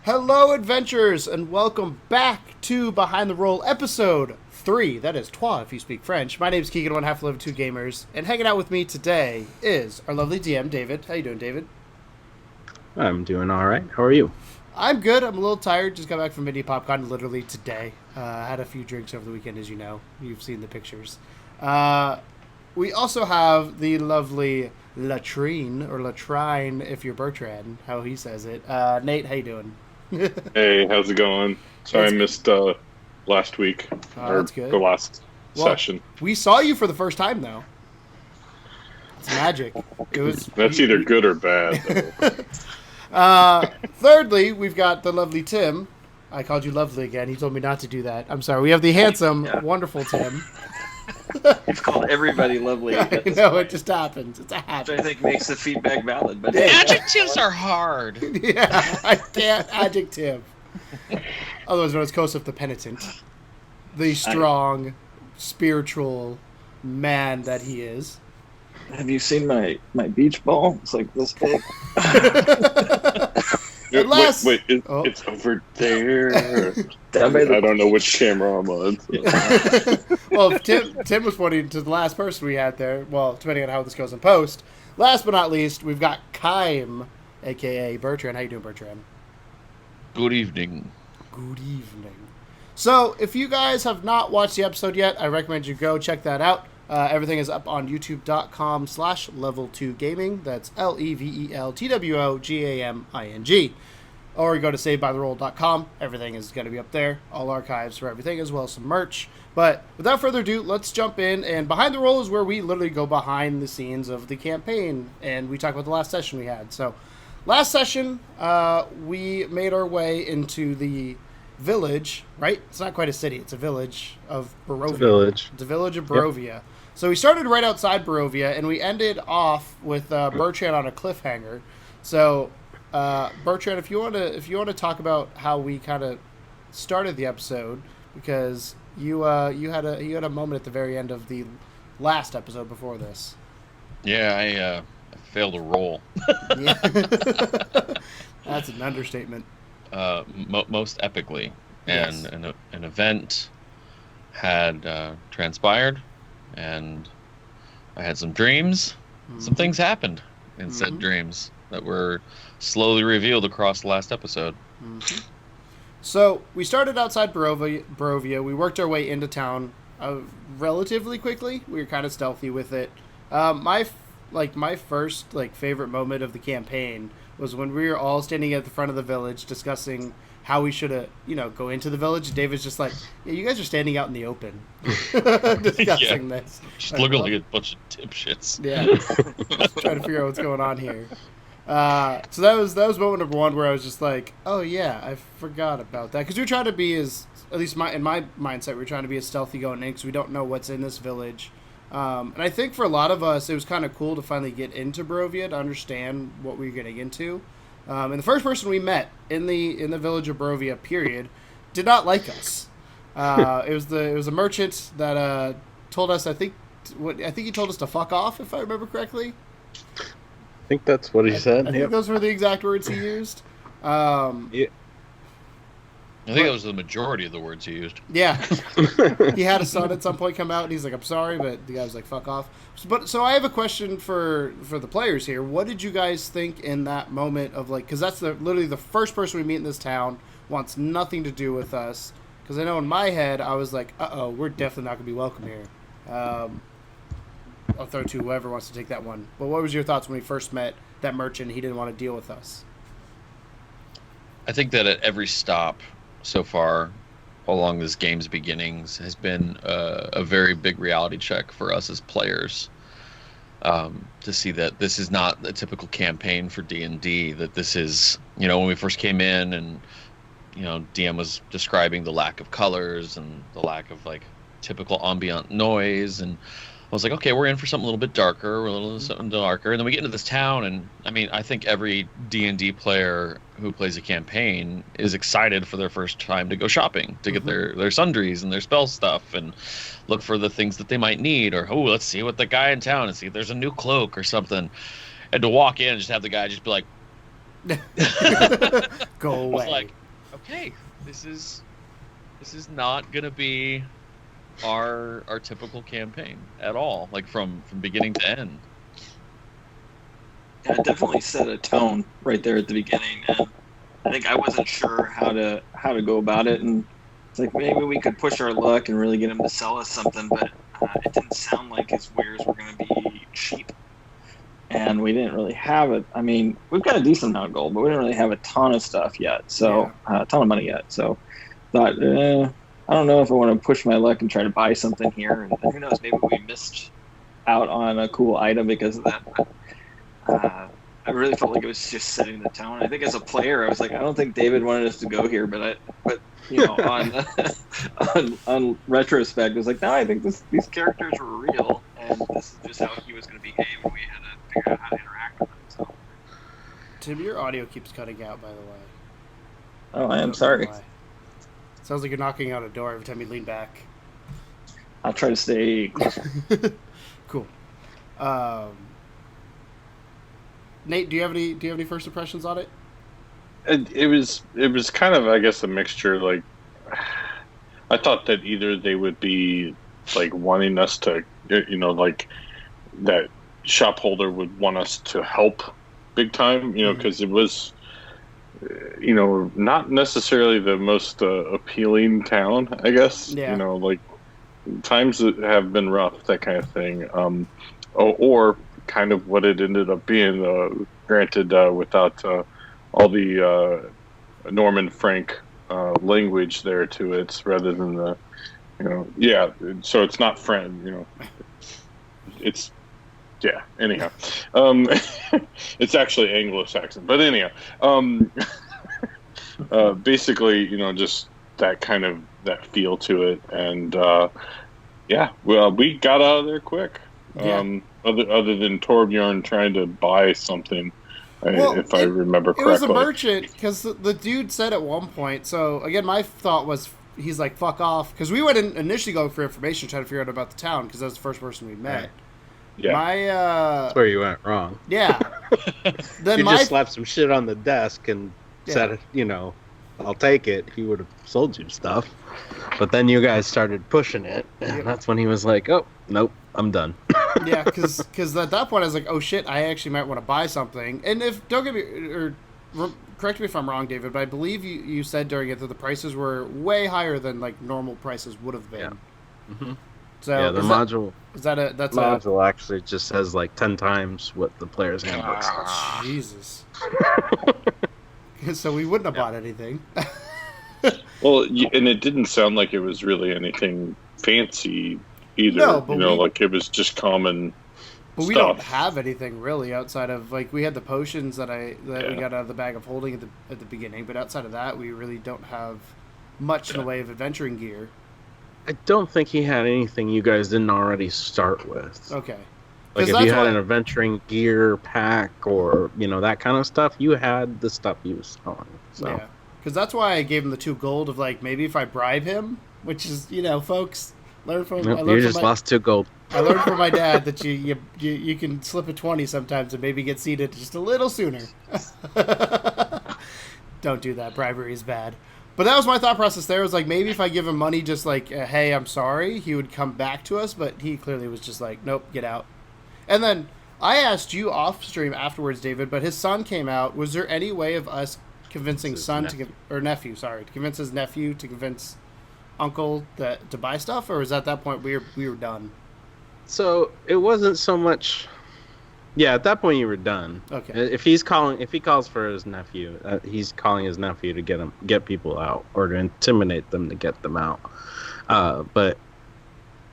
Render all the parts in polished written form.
Hello, adventurers, and welcome back to Behind the Roll episode 3. That is trois if you speak French. My name is Keegan, one half of 2 Gamers, and hanging out with me today is our lovely DM, David. How you doing, David? I'm doing all right. How are you? I'm good. I'm a little tired. Just got back from Indie PopCon literally today. Had a few drinks over the weekend, as you know. You've seen the pictures. We also have the lovely Latrine, or Latrine if you're Bertrand, how he says it. Nate, how you doing? Hey, how's it going? Sorry I missed last week, or that's good. the last session. We saw you for the first time, though. It's magic. That's either good or bad. Thirdly, we've got the lovely Tim. I called you lovely again. He told me not to do that. I'm sorry. We have the handsome, wonderful Tim. You've called everybody lovely. I know, it just happens. It's a habit. Which I think makes the feedback valid. But Adjectives are hard. Yeah, I can't adjective. Otherwise known as Kosef the Penitent. The strong, spiritual man that he is. Have you seen my beach ball? It's like this big. It's over there. I don't know which camera I'm on. Well, Tim was pointing to the last person we had there. Well, depending on how this goes in post. Last but not least, we've got Kaim, a.k.a. Bertrand. How you doing, Bertrand? Good evening. Good evening. So, if you guys have not watched the episode yet, I recommend you go check that out. Everything is up on youtube.com/level2gaming. That's LEVELTWOGAMING. Or you go to savebytheroll.com. Everything is going to be up there. All archives for everything, as well as some merch. But without further ado, let's jump in. And Behind the Roll is where we literally go behind the scenes of the campaign. And we talk about the last session we had. So, last session, we made our way into the village, right? It's not quite a city. It's a village of Barovia. It's a village of Barovia. Yep. So we started right outside Barovia, and we ended off with Bertrand on a cliffhanger. So, Bertrand, if you want to talk about how we kind of started the episode, because you had a moment at the very end of the last episode before this. Yeah, I failed a roll. Yeah. That's an understatement. Most epically, Yes. and an event had transpired, and I had some dreams. Mm-hmm. Some things happened in said dreams that were slowly revealed across the last episode. Mm-hmm. So we started outside Barovia. We worked our way into town relatively quickly. We were kind of stealthy with it. My first favorite moment of the campaign was when we were all standing at the front of the village discussing how we should go into the village. David's just like, yeah, you guys are standing out in the open discussing this. Just looking like a bunch of dipshits. Yeah. Trying to figure out what's going on here. So that was moment number one where I was just like, oh yeah, I forgot about that. Because we were trying to be in my mindset, we were trying to be as stealthy going in because we don't know what's in this village. And I think for a lot of us, it was kind of cool to finally get into Barovia to understand what we were getting into. And the first person we met in the village of Barovia, period, did not like us. It was a merchant that told us. I think he told us to fuck off, if I remember correctly. I think that's what he said. I think those were the exact words he used. Yeah. I think that was the majority of the words he used. Yeah. He had a son at some point come out, and he's like, I'm sorry, but the guy was like, fuck off. So I have a question for the players here. What did you guys think in that moment of, because that's literally the first person we meet in this town, wants nothing to do with us. Because I know in my head, I was like, uh-oh, we're definitely not going to be welcome here. I'll throw to whoever wants to take that one. But what was your thoughts when we first met that merchant? He didn't want to deal with us. I think that at every stop so far along this game's beginnings has been a very big reality check for us as players, to see that this is not a typical campaign for D&D, that this is, when we first came in and, DM was describing the lack of colors and the lack of typical ambient noise, and I was like, okay, we're in for something a little bit darker, something darker. And then we get into this town, and I think every D&D player who plays a campaign is excited for their first time to go shopping, to get their sundries and their spell stuff, and look for the things that they might need, or, let's see what the guy in town, and see if there's a new cloak or something. And to walk in and just have the guy just be like, Go was like, okay, this is not gonna be our typical campaign at all, like from beginning to end. Yeah, it definitely set a tone right there at the beginning, and I think I wasn't sure how to go about it, and it's like maybe we could push our luck and really get him to sell us something, but it didn't sound like his wares were going to be cheap, and we didn't really have it. I mean, we've got a decent amount of gold, but we didn't really have a ton of stuff yet, so a ton of money yet. So thought, I don't know if I want to push my luck and try to buy something here, and who knows, maybe we missed out on a cool item because of that. But, I really felt like it was just setting the tone. I think as a player, I was like, I don't think David wanted us to go here, but you know, on retrospect, I was like, no, I think these characters were real, and this is just how he was going to behave, and we had to figure out how to interact with him. So. Tim, your audio keeps cutting out, by the way. Oh, I am sorry. Sounds like you're knocking on a door every time you lean back. I'll try to stay closer. Cool. Nate, do you have any first impressions on it? It was kind of, I guess, a mixture. Like, I thought that either they would be like wanting us to, you know, like that shop holder would want us to help big time, you know, because it was, you know, not necessarily the most appealing town, I guess. Yeah. You know, like times that have been rough, that kind of thing. Or kind of what it ended up being, granted, without all the Norman Frank language there to it, rather than the, you know, yeah. So it's not friend, you know. It's, yeah. Anyhow, it's actually Anglo-Saxon, but anyhow, basically, you know, just that kind of that feel to it, and yeah, well, we got out of there quick. Yeah. Other than Torbjorn trying to buy something, if I remember correctly. It was a merchant, because the dude said at one point, so again, my thought was, he's like, fuck off, because we went in initially going for information, trying to figure out about the town, because that was the first person we met. Yeah. That's where you went wrong. Yeah. Then you just slapped some shit on the desk and said, you know, I'll take it. He would have sold you stuff. But then you guys started pushing it, and that's when he was like, oh, nope, I'm done. Yeah, because at that point I was like, oh shit, I actually might want to buy something. And don't get me, or correct me if I'm wrong, David, but I believe you said during it that the prices were way higher than like normal prices would have been. Yeah. Mm-hmm. So yeah, the module. That's module actually just says like 10 times what the player's handbook says. Jesus. So we wouldn't have bought anything. Well, and it didn't sound like it was really anything fancy either. No, but like it was just common. But we don't have anything really outside of, like, we had the potions that we got out of the bag of holding at the beginning, but outside of that, we really don't have much in the way of adventuring gear. I don't think he had anything you guys didn't already start with. Okay. Like if you had an adventuring gear pack or, you know, that kind of stuff, you had the stuff he was selling. So. Yeah. Because that's why I gave him the 2 gold of, like, maybe if I bribe him, which is, you know, folks, learn from... Nope, you just lost 2 gold. I learned from my dad that you can slip a 20 sometimes and maybe get seated just a little sooner. Don't do that. Bribery is bad. But that was my thought process there. It was like, maybe if I give him money just like, hey, I'm sorry, he would come back to us. But he clearly was just like, nope, get out. And then I asked you off stream afterwards, David, but his son came out. Was there any way of us convincing nephew to convince his nephew to convince uncle to buy stuff? Or was at that point we were done? So it wasn't so much. Yeah, at that point you were done. Okay. If he calls for his nephew, he's calling his nephew to get people out or to intimidate them to get them out. But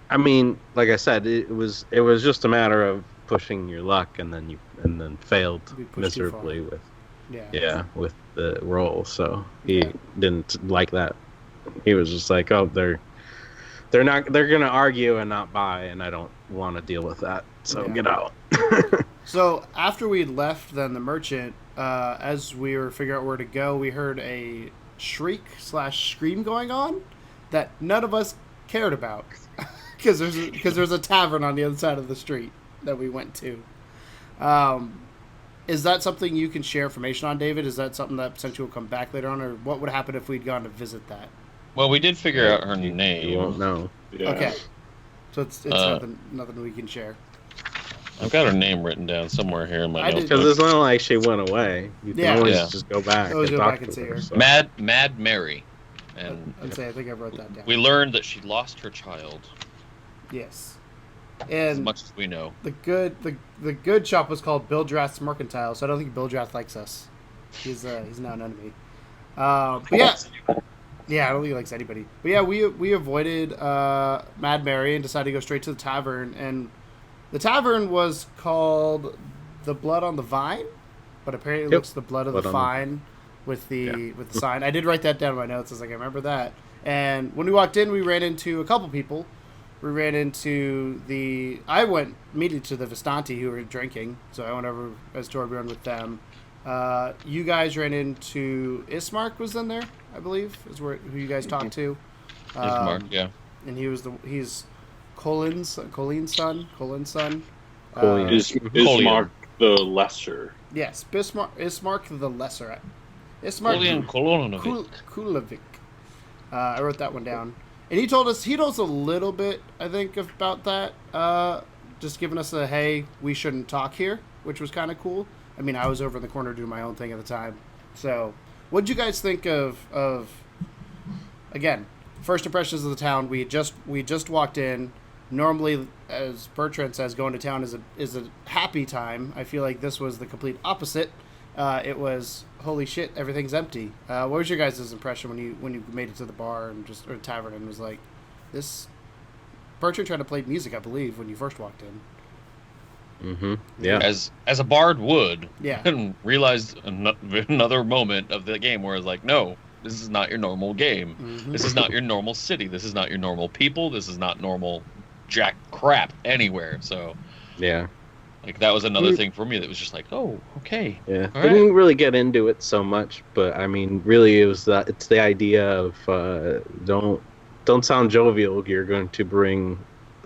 I mean, like I said, it was just a matter of pushing your luck, and then failed miserably with with the roll. So he didn't like that. He was just like, oh, they're gonna argue and not buy, and I don't want to deal with that. So get out. So after we had left, then the merchant, as we were figuring out where to go, we heard a shriek/scream going on that none of us cared about because there's a tavern on the other side of the street that we went to. Is that something you can share information on, David? Is that something that potentially will come back later on, or what would happen if we'd gone to visit that? Well, we did figure out her You name. won't know. Yeah. Okay, so it's nothing we can share. I've got her name written down somewhere here in my I did- notebook. Because it's not like she went away. You can Yeah. always Yeah. just go back Always and go talk back and to see her. her. So. Mad Mary. And I'd say I think I wrote that down. we learned that she lost her child, Yes, as and much as we know. the good shop was called Bill Drath's Mercantile, so I don't think Bill Drath likes us. He's now an enemy. But yeah, I don't think he likes anybody. But yeah, we avoided Mad Mary and decided to go straight to the tavern, and the tavern was called the Blood on the Vine, but apparently it Yep. looks the Blood of Blood the on the- Vine with the sign. I did write that down in my notes. I was like, I remember that. And when we walked in, we ran into a couple people. We ran into I went immediately to the Vistanti who were drinking, so I went over as Torbjorn with them. You guys ran into Ismark was in there, I believe, who you guys talked to. Mark, yeah. And he's Colin's son. Colin. Is Collier. Mark the Lesser? Yes, Ismark the Lesser. Ismark Julian Kolonovic. Kulovic. I wrote that one down. And he knows a little bit, I think, about that. Just giving us a, hey, we shouldn't talk here, which was kind of cool. I mean, I was over in the corner doing my own thing at the time. So, what did you guys think of again, first impressions of the town? We just walked in. Normally, as Bertrand says, going to town is a happy time. I feel like this was the complete opposite. It was holy shit, everything's empty. What was your guys' impression when you made it to the bar or tavern and was like, this? Bertrand tried to play music, I believe, when you first walked in. Mm-hmm. Yeah. As a bard would, Yeah. and realized another moment of the game where it's like, no, this is not your normal game. Mhm. This is not your normal city. This is not your normal people. This is not normal jack crap anywhere. So, Yeah. like, that was another thing for me that was just like, oh, okay. Yeah. All We right. didn't really get into it so much, but I mean, really, it's the idea of don't sound jovial. You're going to bring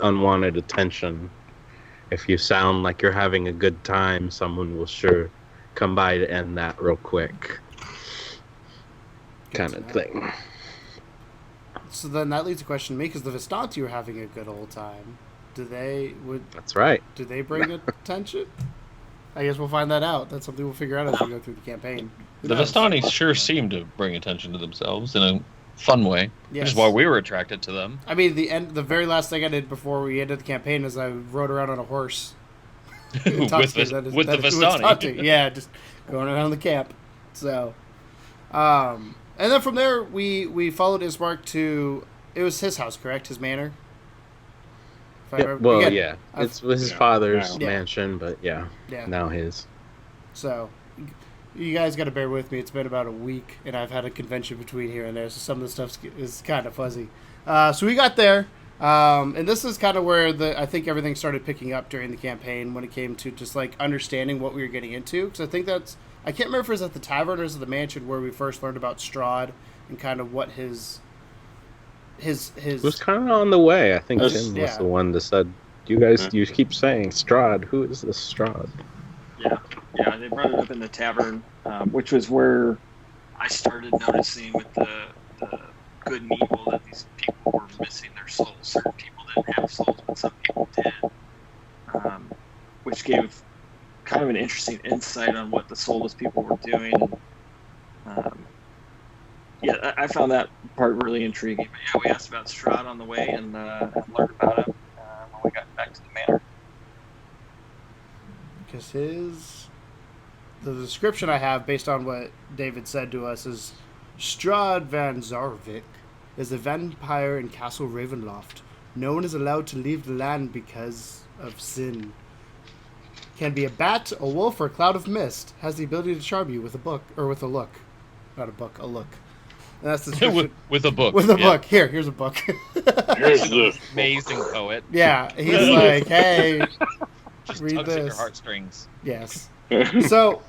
unwanted attention. If you sound like you're having a good time, someone will sure come by to end that real quick. Kind of thing. So then that leads a question to me, because the Vistanti were having a good old time. Do they That's right. bring attention? I guess we'll find that out. That's something we'll figure out as we go through the campaign. Who The knows? Vistani sure seem to bring attention to themselves in a fun way, which Yes. is why we were attracted to them. I mean, the very last thing I did before we ended the campaign is I rode around on a horse. with the Vistani. Vistanti. Yeah, just going around the camp. So, and then from there we followed Ismark to, it was his house, correct? His manor. If I Yeah, remember- well, again, yeah. I've- It's his Yeah. father's Yeah. mansion, but yeah, Yeah. now his. So, you guys got to bear with me. It's been about a week, and I've had a convention between here and there, so some of the stuff is kind of fuzzy. So we got there, and this is kind of where I think everything started picking up during the campaign when it came to just like understanding what we were getting into. Because I think I can't remember if it was at the tavern or was it the mansion where we first learned about Strahd and kind of what his It was kind of on the way. I think That's- Tim yeah. was the one that said, you keep saying Strahd. Who is this Strahd? Yeah, they brought it up in the tavern, which was where I started noticing with the good and evil that these people were missing their souls. Certain people didn't have souls, but some people did, which gave kind of an interesting insight on what the soulless people were doing. And, yeah, I found that part really intriguing. But yeah, we asked about Strahd on the way and learned about him when we got back to the manor. Because the description I have based on what David said to us is Strahd van Zarvik is a vampire in Castle Ravenloft. No one is allowed to leave the land because of sin. Can be a bat, a wolf, or a cloud of mist. Has the ability to charm you with a book or with a look. Not a book, a look. And that's the description. with a book. With a yeah. book. Here's a book. Here's the Amazing poet. Yeah, he's like, hey, Just read tugs at your this. heartstrings. yes. So,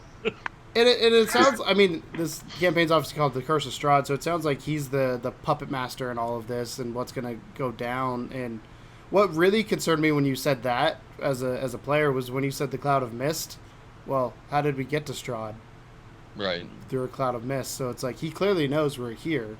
it sounds. I mean, this campaign's obviously called The Curse of Strahd, so it sounds like he's the puppet master in all of this, and what's going to go down. And what really concerned me when you said that as a player was when you said the cloud of mist. well, how did we get to Strahd? Right. Through a cloud of mist. So it's like he clearly knows we're here,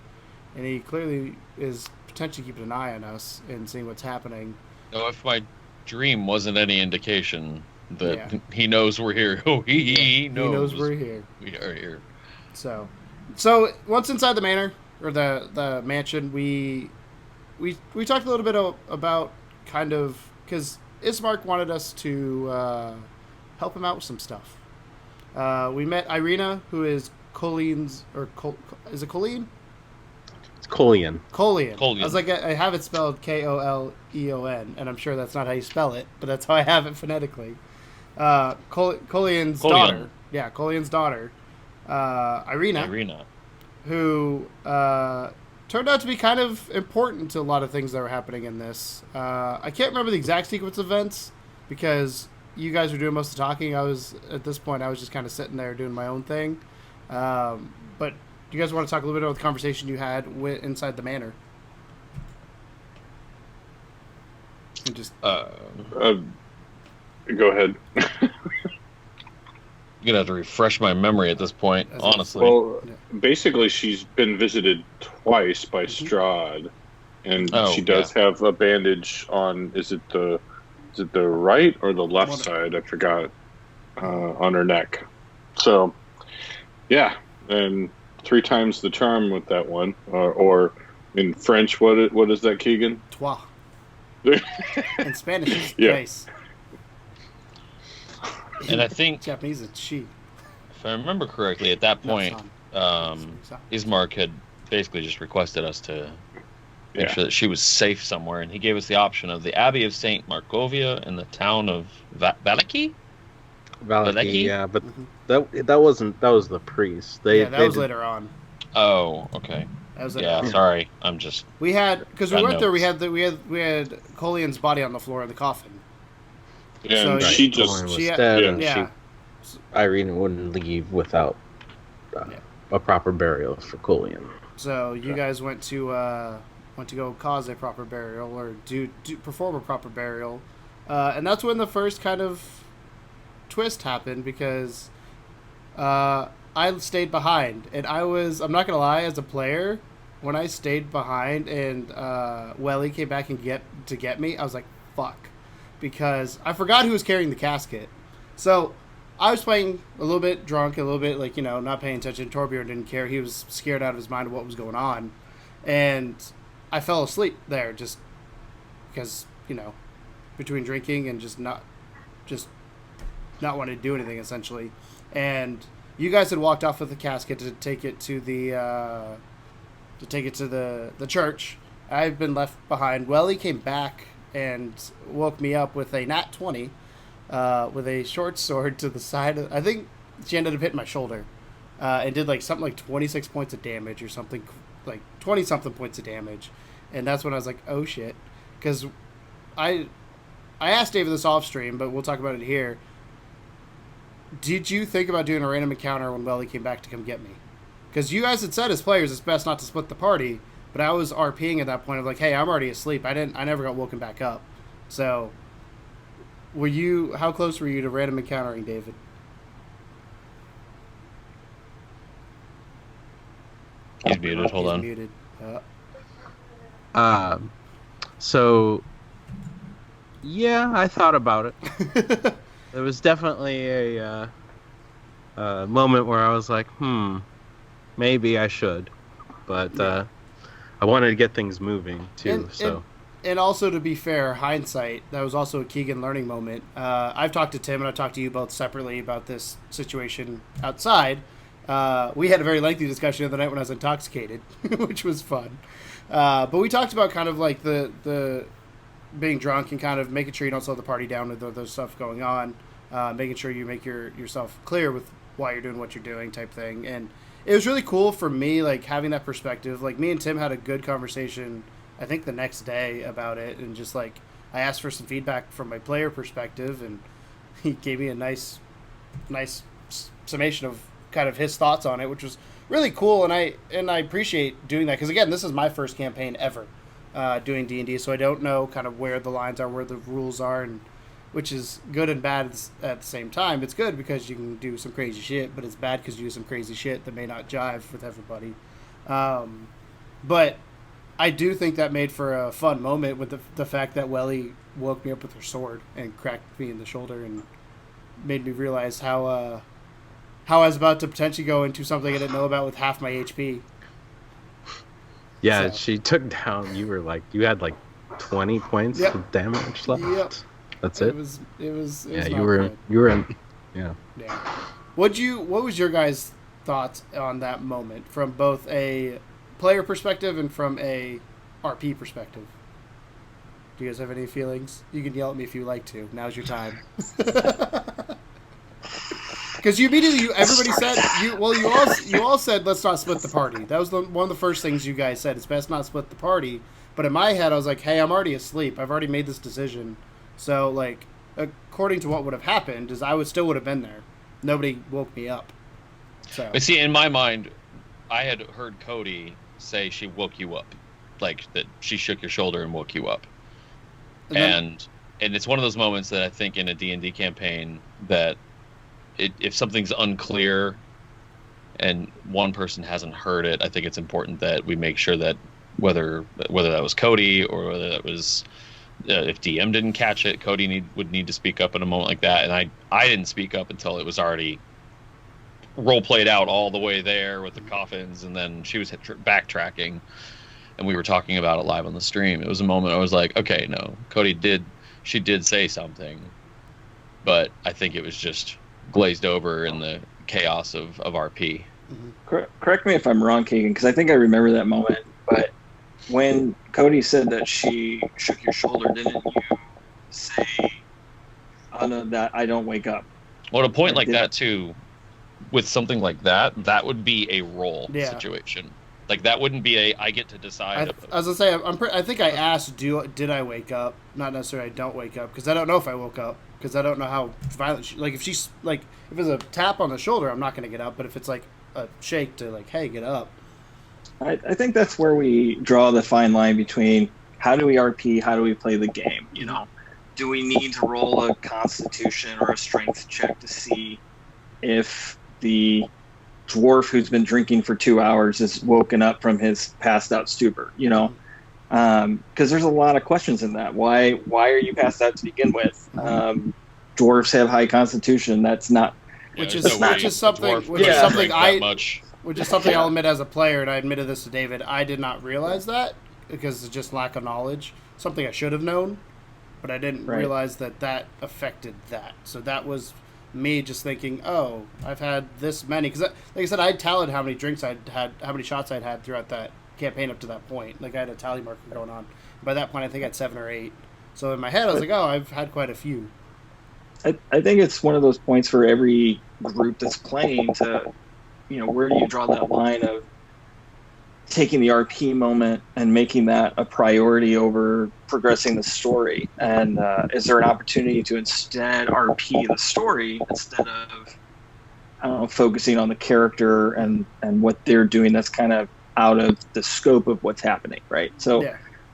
and he clearly is potentially keeping an eye on us and seeing what's happening. Now, if my dream wasn't any indication that Yeah. he knows we're here, he knows. He knows we're here. We are here. So once inside the manor or the mansion, we talked a little bit about kind of because Ismark wanted us to help him out with some stuff. We met Irina, who is Colleen's is it Colleen? It's Colian. Colleen. Colleen. I was like, I have it spelled Koleon, and I'm sure that's not how you spell it, but that's how I have it phonetically. Colleen's daughter. Yeah, Colleen's daughter. Irina. Who turned out to be kind of important to a lot of things that were happening in this. I can't remember the exact sequence of events because you guys were doing most of the talking. At this point, I was just kind of sitting there doing my own thing. But do you guys want to talk a little bit about the conversation you had inside the manor? And just Go ahead. You're gonna have to refresh my memory at this point, That's honestly. Well, basically, she's been visited twice by Strahd, and she does have a bandage on. Is it the right or the left side? I forgot. On her neck. So, yeah, and 3 times the charm with that one, or in French, what is that, Keegan? toi. In Spanish, it's Yeah. nice. And I think, Japanese is she. if I remember correctly, at that point, Ismark had basically just requested us to make sure that she was safe somewhere, and he gave us the option of the Abbey of St. Markovia and the town of Valaki? Valaki, yeah, but that wasn't. That was the priest. They was later on. Oh, okay. That was Yeah, sorry. I'm just... We had, because we Got went there, we notes. had Colleen's body on the floor in the coffin. And So she Colian just was she- dead, yeah. and Yeah. Irina wouldn't leave without a proper burial for Colian. So you guys went to go cause a proper burial or do perform a proper burial, and that's when the first kind of twist happened because I stayed behind, and I'm not gonna lie, as a player, when I stayed behind and Welly came back and get me, I was like, fuck, because I forgot who was carrying the casket. So I was playing a little bit drunk, a little bit like, not paying attention. Torbjorn didn't care. He was scared out of his mind of what was going on. And I fell asleep there just because, between drinking and just not wanting to do anything essentially. And you guys had walked off with the casket to take it to the church. I've been left behind. Welly came back and woke me up with a nat 20 with a short sword to the side of, I think she ended up hitting my shoulder and did something like 26 points of damage or something, like 20 something points of damage. And that's when I was like, oh shit, because I asked David this off stream, but we'll talk about it here. Did you think about doing a random encounter when Welly came back to come get me? Because you guys had said as players it's best not to split the party, but I was RPing at that point of like, hey, I'm already asleep. I never got woken back up. So how close were you to random encountering David? He's muted. Hold He's on. muted. So, yeah, I thought about it. There was definitely a moment where I was like, maybe I should. But I wanted to get things moving, too. And also, to be fair, hindsight, that was also a Keegan learning moment. I've talked to Tim and I've talked to you both separately about this situation outside. We had a very lengthy discussion the other night when I was intoxicated, which was fun. But we talked about kind of like the being drunk and kind of making sure you don't slow the party down with those stuff going on, making sure you make yourself clear with why you're doing what you're doing type thing. And it was really cool for me, like having that perspective. Like me and Tim had a good conversation, I think the next day about it, and just like I asked for some feedback from my player perspective, and he gave me a nice summation of kind of his thoughts on it, which was really cool. And I appreciate doing that because again, this is my first campaign ever doing D&D, so I don't know kind of where the lines are, where the rules are, and which is good and bad at the same time. It's good because you can do some crazy shit, but it's bad because you do some crazy shit that may not jive with everybody. But I do think that made for a fun moment with the fact that Welly woke me up with her sword and cracked me in the shoulder and made me realize how I was about to potentially go into something I didn't know about with half my HP. Yeah, So. she took down. You had like 20 points Yep. of damage left. Yep. That's it. It was Yeah, not you were in. Yeah. Yeah. What was your guys' thoughts on that moment from both a player perspective and from a RP perspective? Do you guys have any feelings? You can yell at me if you like to. Now's your time. Because everybody said you all said let's not split the party. That was one of the first things you guys said. It's best not split the party. But in my head, I was like, hey, I'm already asleep. I've already made this decision. So like, according to what would have happened, is I still would have been there. Nobody woke me up. So. But see, in my mind, I had heard Cody say she woke you up, like that she shook your shoulder and woke you up. And it's one of those moments that I think in a D&D campaign that if something's unclear and one person hasn't heard it, I think it's important that we make sure that whether that was Cody or whether that was if DM didn't catch it, Cody would need to speak up in a moment like that. And I didn't speak up until it was already role played out all the way there with the coffins, and then she was backtracking, and we were talking about it live on the stream. It was a moment I was like, okay, no, Cody did say something, but I think it was just glazed over in the chaos of RP. Correct me if I'm wrong, Keegan, because I think I remember that moment. But when Cody said that she shook your shoulder, didn't you say, "Oh no, that I don't wake up"? Well, at a point like that too, with something like that would be a roll situation. Like that wouldn't be I get to decide. I was gonna say I think I asked, did I wake up? Not necessarily I don't wake up, because I don't know if I woke up, because I don't know how violent if she's like, if it's a tap on the shoulder, I'm not gonna get up. But if it's like a shake to like, hey, get up. I think that's where we draw the fine line between how do we RP, how do we play the game. You know, do we need to roll a Constitution or a Strength check to see if the dwarf who's been drinking for 2 hours is woken up from his passed out stupor? You know, because there's a lot of questions in that. Why are you passed out to begin with? Dwarves have high Constitution. That's not. Which is something I'll admit as a player, and I admitted this to David. I did not realize that because it's just lack of knowledge. Something I should have known, but I didn't realize that affected that. So that was me just thinking, oh, I've had this many. Because, like I said, I tallied how many drinks I'd had, how many shots I'd had throughout that campaign up to that point. Like, I had a tally marker going on. By that point, I think I had 7 or 8. So in my head, I was like, oh, I've had quite a few. I think it's one of those points for every group that's playing to, you know, where do you draw that line of taking the RP moment and making that a priority over progressing the story? And is there an opportunity to instead RP the story instead of, I don't know, focusing on the character and what they're doing that's kind of out of the scope of what's happening, right? So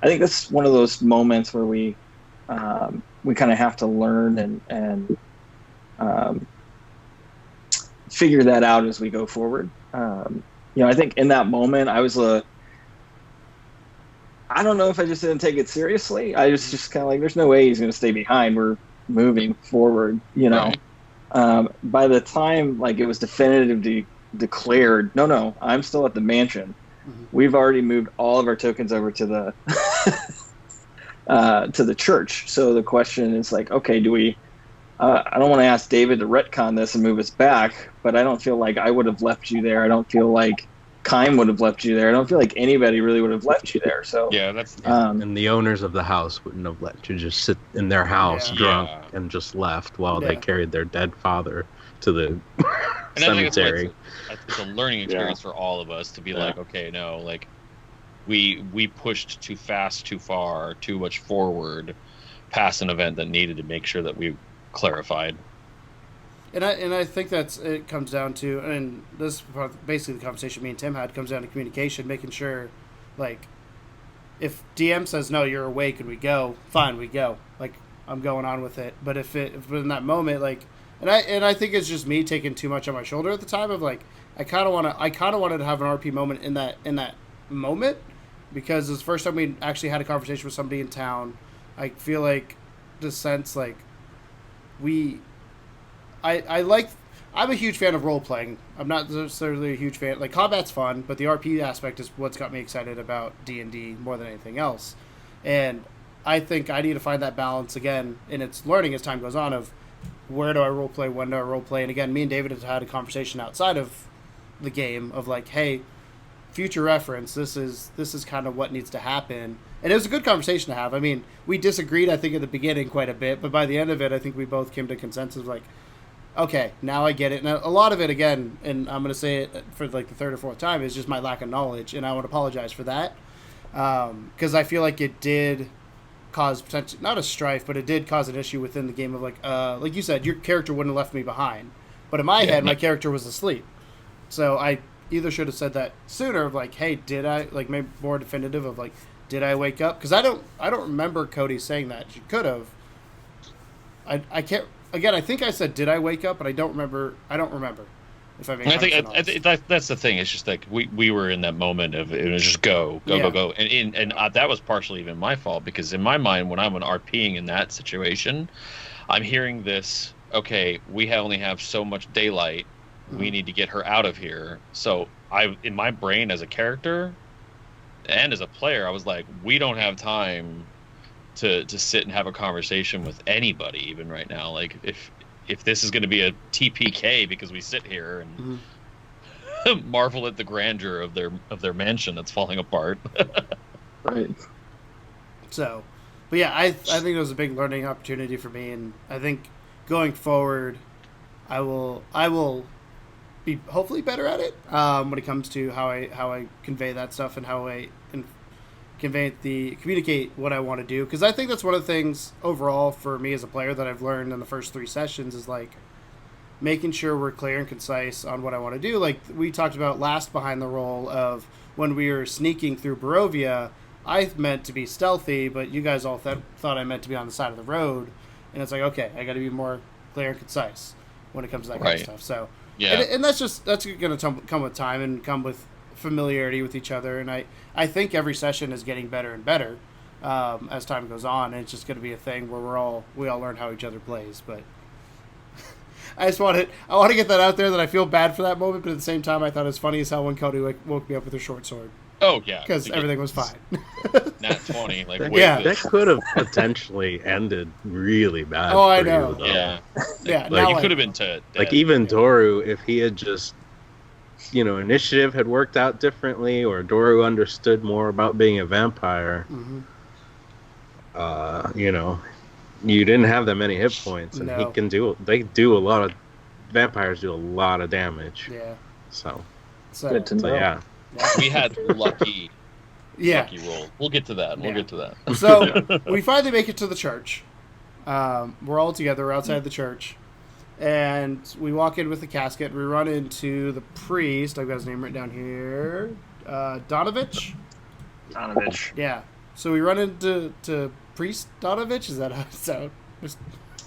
I think that's one of those moments where we kind of have to learn and figure that out as we go forward. You know, I think in that moment I was I don't know if I just didn't take it seriously. I was just kind of like, there's no way he's going to stay behind. We're moving forward, you know. By the time like it was definitively declared, no, I'm still at the mansion. We've already moved all of our tokens over to the to the church. So the question is like, okay, do we? I don't want to ask David to retcon this and move us back, but I don't feel like I would have left you there. I don't feel like Kime would have left you there. I don't feel like anybody really would have left you there. So yeah, that's and the owners of the house wouldn't have let you just sit in their house drunk and just left while they carried their dead father to the cemetery. It's a learning experience for all of us to be like, okay, no, like we pushed too fast, too far, too much forward past an event that needed to make sure that we clarified. And I think it comes down to, and this is basically the conversation me and Tim had, comes down to communication, making sure, like, if DM says, no, you're awake and we go, fine, we go. Like, I'm going on with it. But if in that moment, like, and I think it's just me taking too much on my shoulder at the time of like, I kind of wanted to have an RP moment in that moment, because it was the first time we actually had a conversation with somebody in town. I feel like the sense like I'm a huge fan of role playing. I'm not necessarily a huge fan. Like, combat's fun, but the RP aspect is what's got me excited about D&D more than anything else. And I think I need to find that balance again, and it's learning as time goes on of where do I role play, when do I role play. And again, me and David have had a conversation outside of the game of like, hey, future reference, this is kind of what needs to happen. And it was a good conversation to have. I mean, we disagreed, I think, at the beginning quite a bit, but by the end of it, I think we both came to consensus like, okay, now I get it. And a lot of it, again, and I'm going to say it for like the third or fourth time, is just my lack of knowledge, and I want to apologize for that. Because I feel like it did cause potential, not a strife, but it did cause an issue within the game of like you said, your character wouldn't have left me behind. But in my head, my character was asleep. So I either should have said that sooner of like, hey, did I, like, maybe more definitive of like, did I wake up? Because I don't remember Cody saying that. She could have. I can't. Again, I think I said, did I wake up? But I don't remember. If I make. I think that's the thing. It's just like we were in that moment of it was just go, and that was partially even my fault, because in my mind, when I'm RPing in that situation, I'm hearing this. Okay, we only have so much daylight. Mm-hmm. We need to get her out of here. So in my brain as a character and as a player, I was like, we don't have time to sit and have a conversation with anybody even right now. Like if this is going to be a TPK because we sit here and marvel at the grandeur of their mansion that's falling apart. Right. So, but yeah, I think it was a big learning opportunity for me, and I think going forward, I will be hopefully better at it when it comes to how I convey that stuff and how I communicate what I want to do, because I think that's one of the things overall for me as a player that I've learned in the first 3 sessions is like making sure we're clear and concise on what I want to do. Like we talked about last behind the roll of when we were sneaking through Barovia, I meant to be stealthy, but you guys all thought I meant to be on the side of the road, and it's like, okay, I got to be more clear and concise when it comes to that kind of stuff. So yeah, and that's going to come with time and come with familiarity with each other, and I think every session is getting better and better as time goes on, and it's just going to be a thing where we all learn how each other plays. But I want to get that out there that I feel bad for that moment, but at the same time I thought it was funny as hell when Cody woke me up with her short sword. Oh yeah, because everything was fine. Nat 20, like that could have potentially ended really bad. Oh, I know. You, yeah. Like it could have been dead. Like even Doru, if he had just, initiative had worked out differently, or Doru understood more about being a vampire. Mm-hmm. You didn't have that many hit points, and vampires do a lot of damage. Yeah. So good to know. Yeah. We had lucky roll. We'll get to that. So we finally make it to the church. We're all together. We're outside the church. And we walk in with the casket. We run into the priest. I've got his name written down here. Donovich? Donovich. Yeah. So we run into Priest Donovich. Is that how it sounds?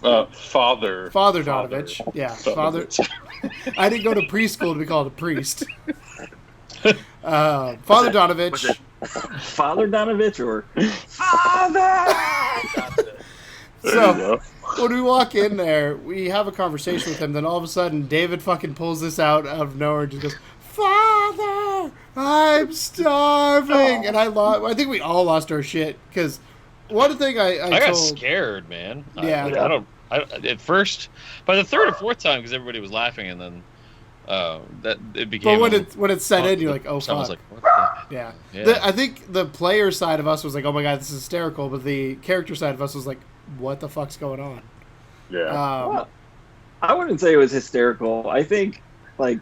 Father Donovich. Yeah. Father. I didn't go to preschool to be called a priest. Father Donovich. Was it Father Donovich or Father? So when we walk in there, we have a conversation with him. Then all of a sudden, David fucking pulls this out of nowhere and just goes, "Father, I'm starving," and I think we all lost our shit because one thing I got scared, man. Yeah, at first, by the third or fourth time, because everybody was laughing, and then that it became. But when it set in, you're like, "Oh fuck!" I was like, "What the?" Yeah. I think the player side of us was like, "Oh my god, this is hysterical," but the character side of us was like, "What the fuck's going on?" Yeah. Well, I wouldn't say it was hysterical. I think, like,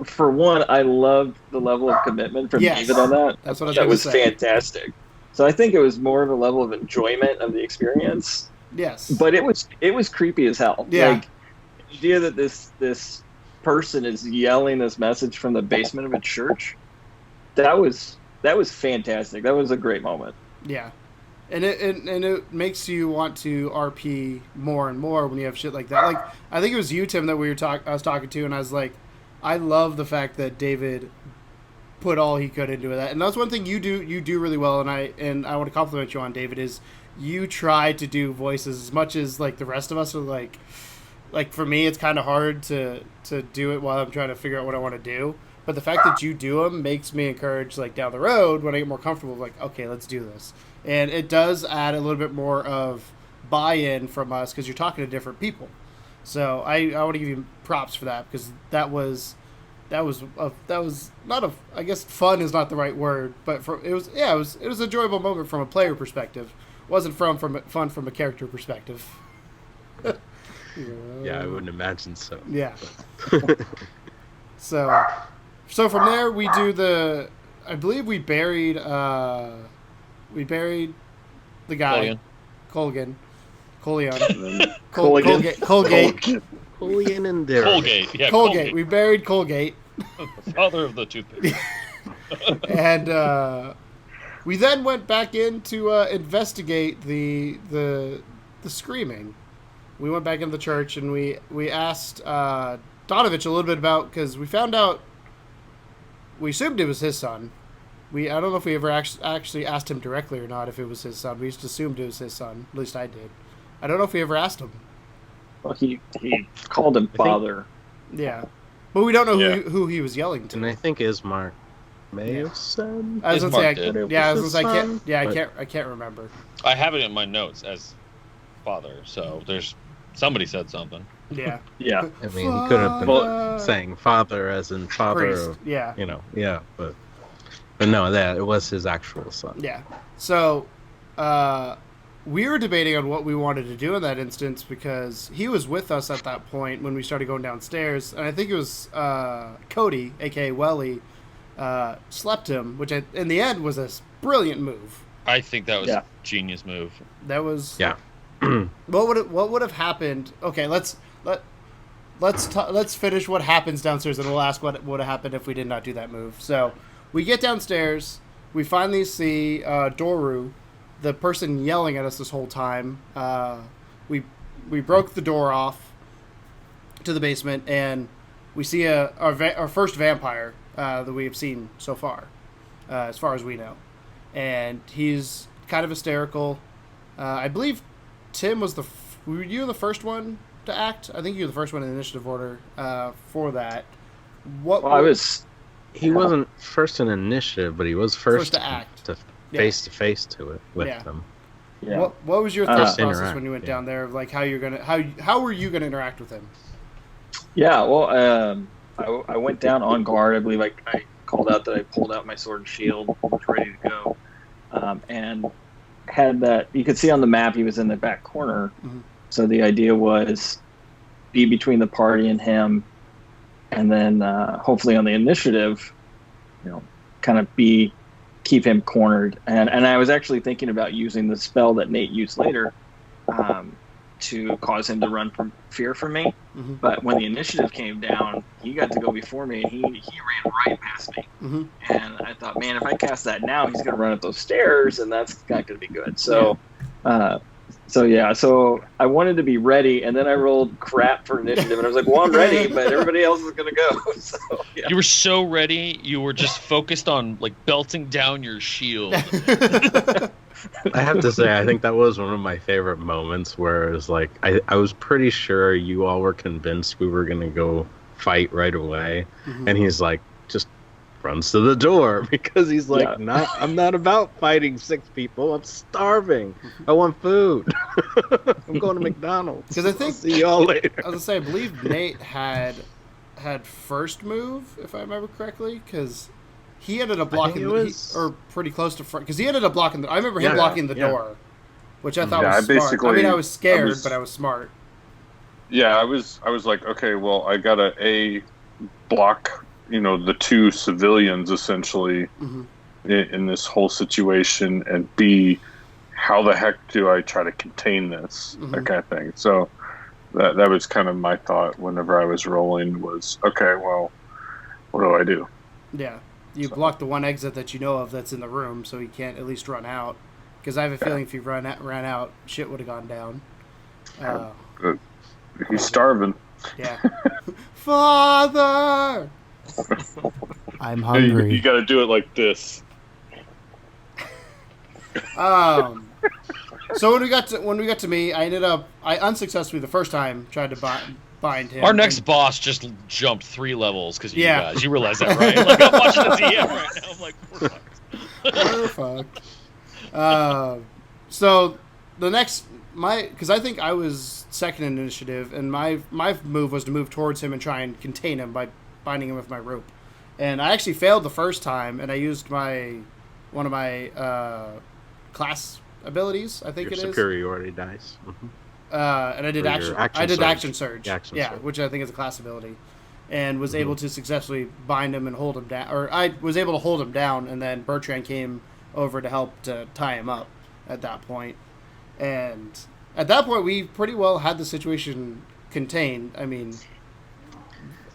for one, I loved the level of commitment from David on that. That's what I was going to say. It was fantastic. So I think it was more of a level of enjoyment of the experience. Yes. But it was creepy as hell. Yeah. Like, the idea that this person is yelling this message from the basement of a church, that was fantastic. That was a great moment. Yeah. And it makes you want to RP more and more when you have shit like that. Like, I think it was you, Tim, that I was talking to, and I was like, I love the fact that David put all he could into that. And that's one thing you do really well, and I want to compliment you on, David, is you try to do voices as much as like the rest of us are like for me it's kind of hard to do it while I'm trying to figure out what I want to do. But the fact that you do them makes me encouraged, like, down the road when I get more comfortable, like, okay, let's do this. And it does add a little bit more of buy-in from us because you're talking to different people. So I want to give you props for that, because that was not a, I guess fun is not the right word, but it was an enjoyable moment from a player perspective. It wasn't fun from a character perspective. Yeah, I wouldn't imagine so. Yeah. So from there we do I believe we buried the guy. Colgan. Colgate. Colgan and Daryl. Colgate. Yeah, Colgate. We buried Colgate. The father of the toothpaste. And we then went back in to investigate the screaming. We went back into the church and we asked Donovich a little bit about, because we found out, we assumed it was his son. I don't know if we ever actually asked him directly or not if it was his son. We just assumed it was his son. At least I did. I don't know if we ever asked him. Well, he called him father. Yeah. But we don't know who he was yelling to. And I think Ismark may have said. I was gonna say, Ismark I was did. gonna say, I can't remember. I have it in my notes as father, so somebody said something. Yeah. Yeah. I mean, he could have been saying father as in father. Priest. Yeah. But no, it was his actual son. Yeah. So, we were debating on what we wanted to do in that instance, because he was with us at that point when we started going downstairs, and I think it was Cody, aka Welly, slept him, which in the end was a brilliant move. I think that was a genius move. That was What would have happened? Okay, let's finish what happens downstairs, and we'll ask what would have happened if we did not do that move. So we get downstairs, we finally see Doru, the person yelling at us this whole time. We broke the door off to the basement, and we see our first vampire that we have seen so far as we know, and he's kind of hysterical. I believe Tim was were you the first one to act? I think you were the first one in the initiative order for that. He wasn't first in initiative, but he was first to act. Face to face to it with them. Yeah. What was your thought process when you went down there? Like how were you gonna interact with him? Yeah, well, I went down on guard. I believe I called out that I pulled out my sword and shield, was ready to go, and had that. You could see on the map he was in the back corner. Mm-hmm. So the idea was be between the party and him, and then hopefully on the initiative, kind of keep him cornered. And I was actually thinking about using the spell that Nate used later to cause him to run from fear from me. Mm-hmm. But when the initiative came down, he got to go before me, and he ran right past me. Mm-hmm. And I thought, man, if I cast that now, he's going to run up those stairs, and that's not going to be good. So, So I wanted to be ready, and then I rolled crap for initiative, and I was like, well, I'm ready, but everybody else is going to go. So, yeah. You were so ready, you were just focused on, like, belting down your shield. I have to say, I think that was one of my favorite moments where it was like, I was pretty sure you all were convinced we were going to go fight right away, and he's like, just runs to the door because he's like, I'm not about fighting 6 people. I'm starving. I want food. I'm going to McDonald's. Because I think, I'll see y'all later. I was gonna say, I believe Nate had first move, if I remember correctly, because he ended up blocking or pretty close to front. Because he ended up blocking. I remember him blocking the door, which I thought was smart. I mean, I was scared, but I was smart. Yeah, I was like, okay, well, I gotta block, the 2 civilians essentially in this whole situation, and B, how the heck do I try to contain this, that kind of thing. So that was kind of my thought whenever I was rolling was, okay, well, what do I do? Yeah, you block the one exit that you know of that's in the room, so he can't at least run out. because I have a feeling if he ran out, shit would have gone down. He's starving. Yeah. Father, I'm You hungry. got to do it like this. So when we got to me, I unsuccessfully the first time tried to bind him. Our next boss just jumped 3 levels because of you Yeah. guys. You realize that, right? Like, I'm watching the DM right now. I'm like, we're fucked. We're fucked. So the next because I think I was second in initiative, and my move was to move towards him and try and contain him by binding him with my rope. And I actually failed the first time, and I used one of my class abilities, I think Your it is. superiority dice. Mhm. And I did Or your action. action I did surge. action surge. Action yeah, surge. which I think is a class ability, and was Mhm. able to successfully bind him and hold him down. Or I was able to hold him down, and then Bertrand came over to help to tie him up at that point. And at that point, we pretty well had the situation contained. I mean,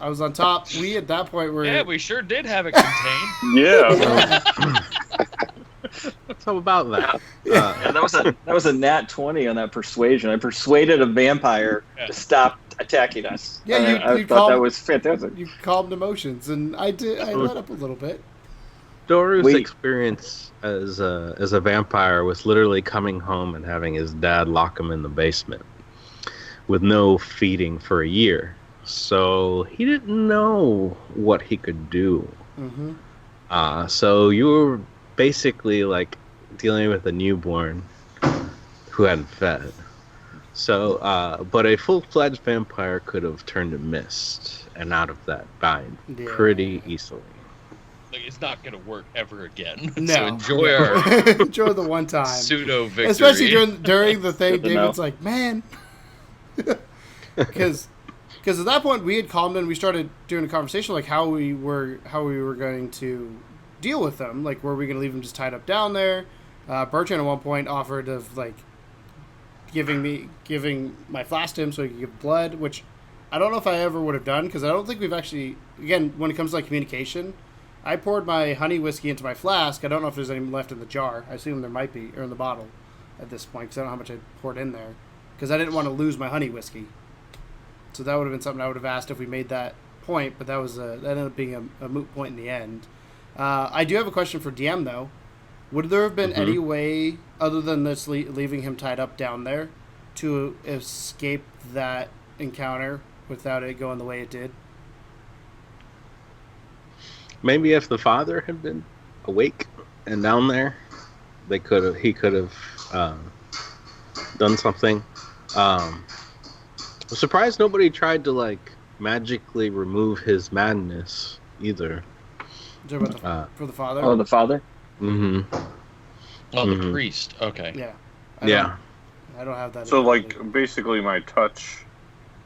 I was on top. We at that point were Yeah, we sure did have it contained. Yeah. So about that. Yeah, that was a nat 20 on that persuasion. I persuaded a vampire Yeah. to stop attacking us. Yeah, And I you thought called- that was fantastic. you calmed emotions, and I did. I let up a little bit. Doru's Wait. experience as a vampire was literally coming home and having his dad lock him in the basement with no feeding for a year. So he didn't know what he could do. Mm-hmm. So you were basically like dealing with a newborn who hadn't fed. So, but a full-fledged vampire could have turned to mist and out of that bind Yeah. pretty easily. Like, it's not going to work ever again. No. So enjoy our Enjoy the one time. pseudo victory. Especially during the thing, Good to David's know. like, man, because at that point we had calmed and we started doing a conversation like how we were going to deal with them. Like, were we going to leave them just tied up down there? Bertrand at one point offered of like giving my flask to him so he could give blood, which I don't know if I ever would have done because I don't think we've actually, again, when it comes to like communication, I poured my honey whiskey into my flask. I don't know if there's any left in the jar. I assume there might be, or in the bottle at this point, because I don't know how much I poured in there. Because I didn't want to lose my honey whiskey. So that would have been something I would have asked if we made that point, but that ended up being a moot point in the end. I do have a question for DM, though. Would there have been Mhm. any way, other than this leaving him tied up down there, to escape that encounter without it going the way it did? Maybe if the father had been awake and down there, he could have done something. I'm surprised nobody tried to like magically remove his madness either. Is that about for the father? Oh, the father? Mm-hmm. Oh, the Mhm. priest. Okay. Yeah. Yeah. I don't have that. So, ability. like, basically my touch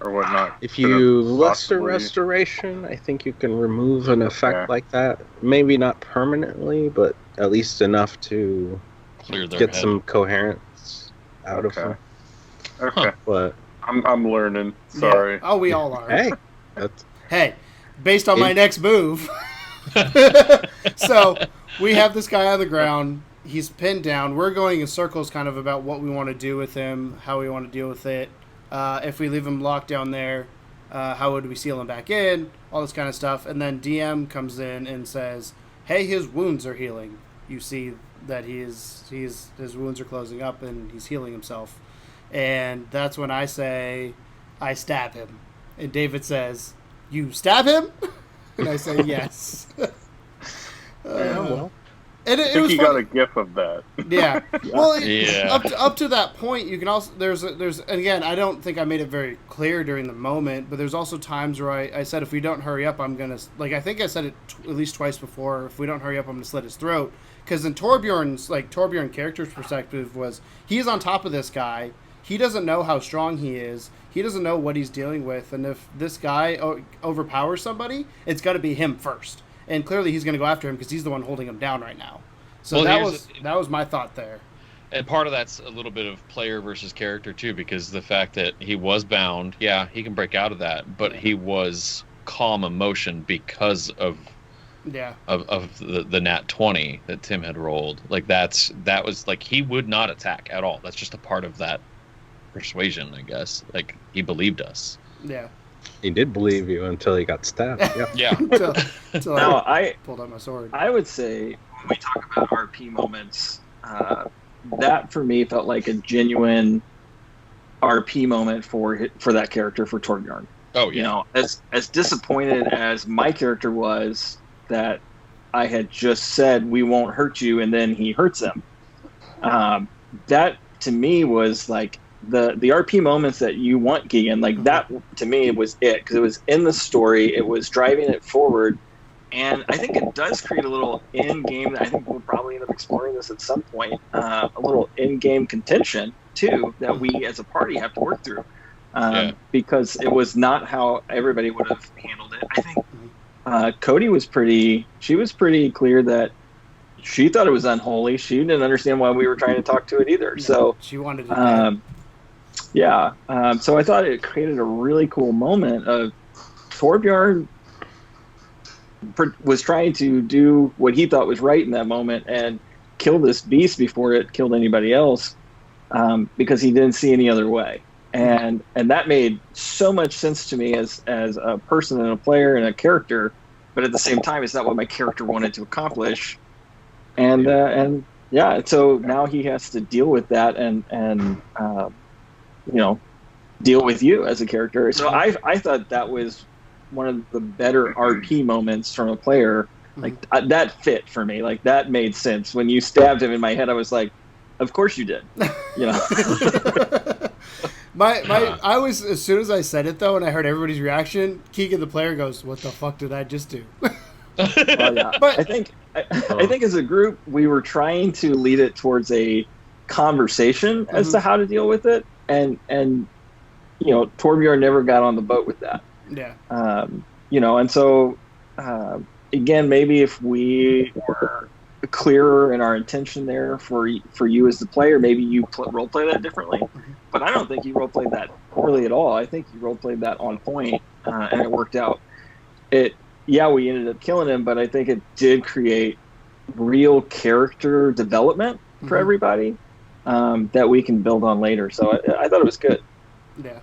or whatnot. If could have you lesser possibly- restoration, I think you can remove an effect Yeah. like that. Maybe not permanently, but at least enough to Clear their get head. some coherence out of Okay. them. Okay. But I'm learning. Yeah. Sorry. Oh, we all are. hey, that's Hey, based on my In- next move. So we have this guy on the ground. He's pinned down. We're going in circles kind of about what we want to do with him, how we want to deal with it. If we leave him locked down there, how would we seal him back in? All this kind of stuff. And then DM comes in and says, hey, his wounds are healing. You see that his wounds are closing up and he's healing himself. And that's when I say, I stab him. And David says, you stab him? And I say, yes. well. And I it think was you funny. got a gif of that. Yeah. Well, Yeah. up to that point, you can also there's and again, I don't think I made it very clear during the moment, but there's also times where I said if we don't hurry up, I'm gonna I think I said it at least twice before. If we don't hurry up, I'm gonna slit his throat. Because in Torbjorn character's perspective was he's on top of this guy. He doesn't know how strong he is. He doesn't know what he's dealing with, and if this guy overpowers somebody, it's got to be him first. And clearly, he's going to go after him because he's the one holding him down right now. So Well, that was my thought there. And part of that's a little bit of player versus character too, because the fact that he was bound, yeah, he can break out of that, but he was calm emotion because of Yeah. of the nat 20 that Tim had rolled. Like that was like he would not attack at all. That's just a part of that persuasion, I guess. Like he believed us. Yeah. He did believe you until he got stabbed. Yeah. Yeah. Until Now, I pulled out my sword. I would say when we talk about RP moments, that for me felt like a genuine RP moment for that character, for Torbjorn. Oh You yeah. know, as disappointed as my character was that I had just said we won't hurt you, and then he hurts him. That to me was like the RP moments that you want, Keegan. Like that to me was it, because it was in the story, it was driving it forward, and I think it does create a little in-game. I think we'll probably end up exploring this at some point. A little in-game contention too that we as a party have to work through. Because it was not how everybody would have handled it. I think Cody was pretty clear that she thought it was unholy. She didn't understand why we were trying to talk to it either. No, So she wanted to. so I thought it created a really cool moment of Torbjorn was trying to do what he thought was right in that moment and kill this beast before it killed anybody else, because he didn't see any other way. And that made so much sense to me as a person and a player and a character, but at the same time, it's not what my character wanted to accomplish. And so now he has to deal with that and deal with you as a character. So I thought that was one of the better RP moments from a player. Like that fit for me. Like that made sense. When you stabbed him in my head, I was like, of course you did. You know. I was, as soon as I said it though, and I heard everybody's reaction, Keegan the player goes, "What the fuck did I just do?" Yeah. But I think as a group we were trying to lead it towards a conversation as to how to deal with it, and Torbjorn never got on the boat with that. Yeah. And so again, maybe if we were clearer in our intention there for you as the player, maybe you role play that differently. But I don't think you role played that poorly at all. I think you role played that on point, and it worked out. We ended up killing him, but I think it did create real character development for everybody that we can build on later. So I thought it was good. Yeah.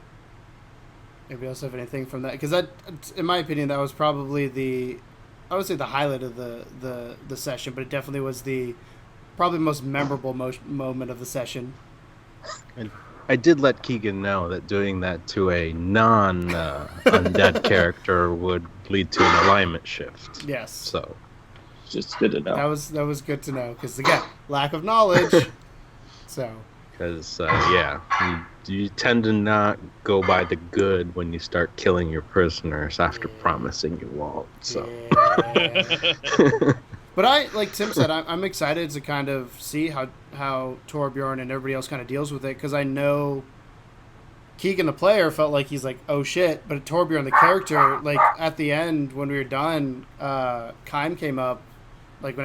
Anybody else have anything from that? Because that, in my opinion, that was probably I would say the highlight of the session, but it definitely was probably the most memorable moment of the session. And I did let Keegan know that doing that to a non-undead character would lead to an alignment shift. Yes. So, just good to know. That was good to know, because again, lack of knowledge. So. Because you tend to not go by the good when you start killing your prisoners after promising you won't. So. Yeah. But like Tim said, I'm excited to kind of see how Torbjorn and everybody else kind of deals with it, because I know Keegan the player felt like he's like, oh shit, but Torbjorn the character, like at the end when we were done, Kime came up, like we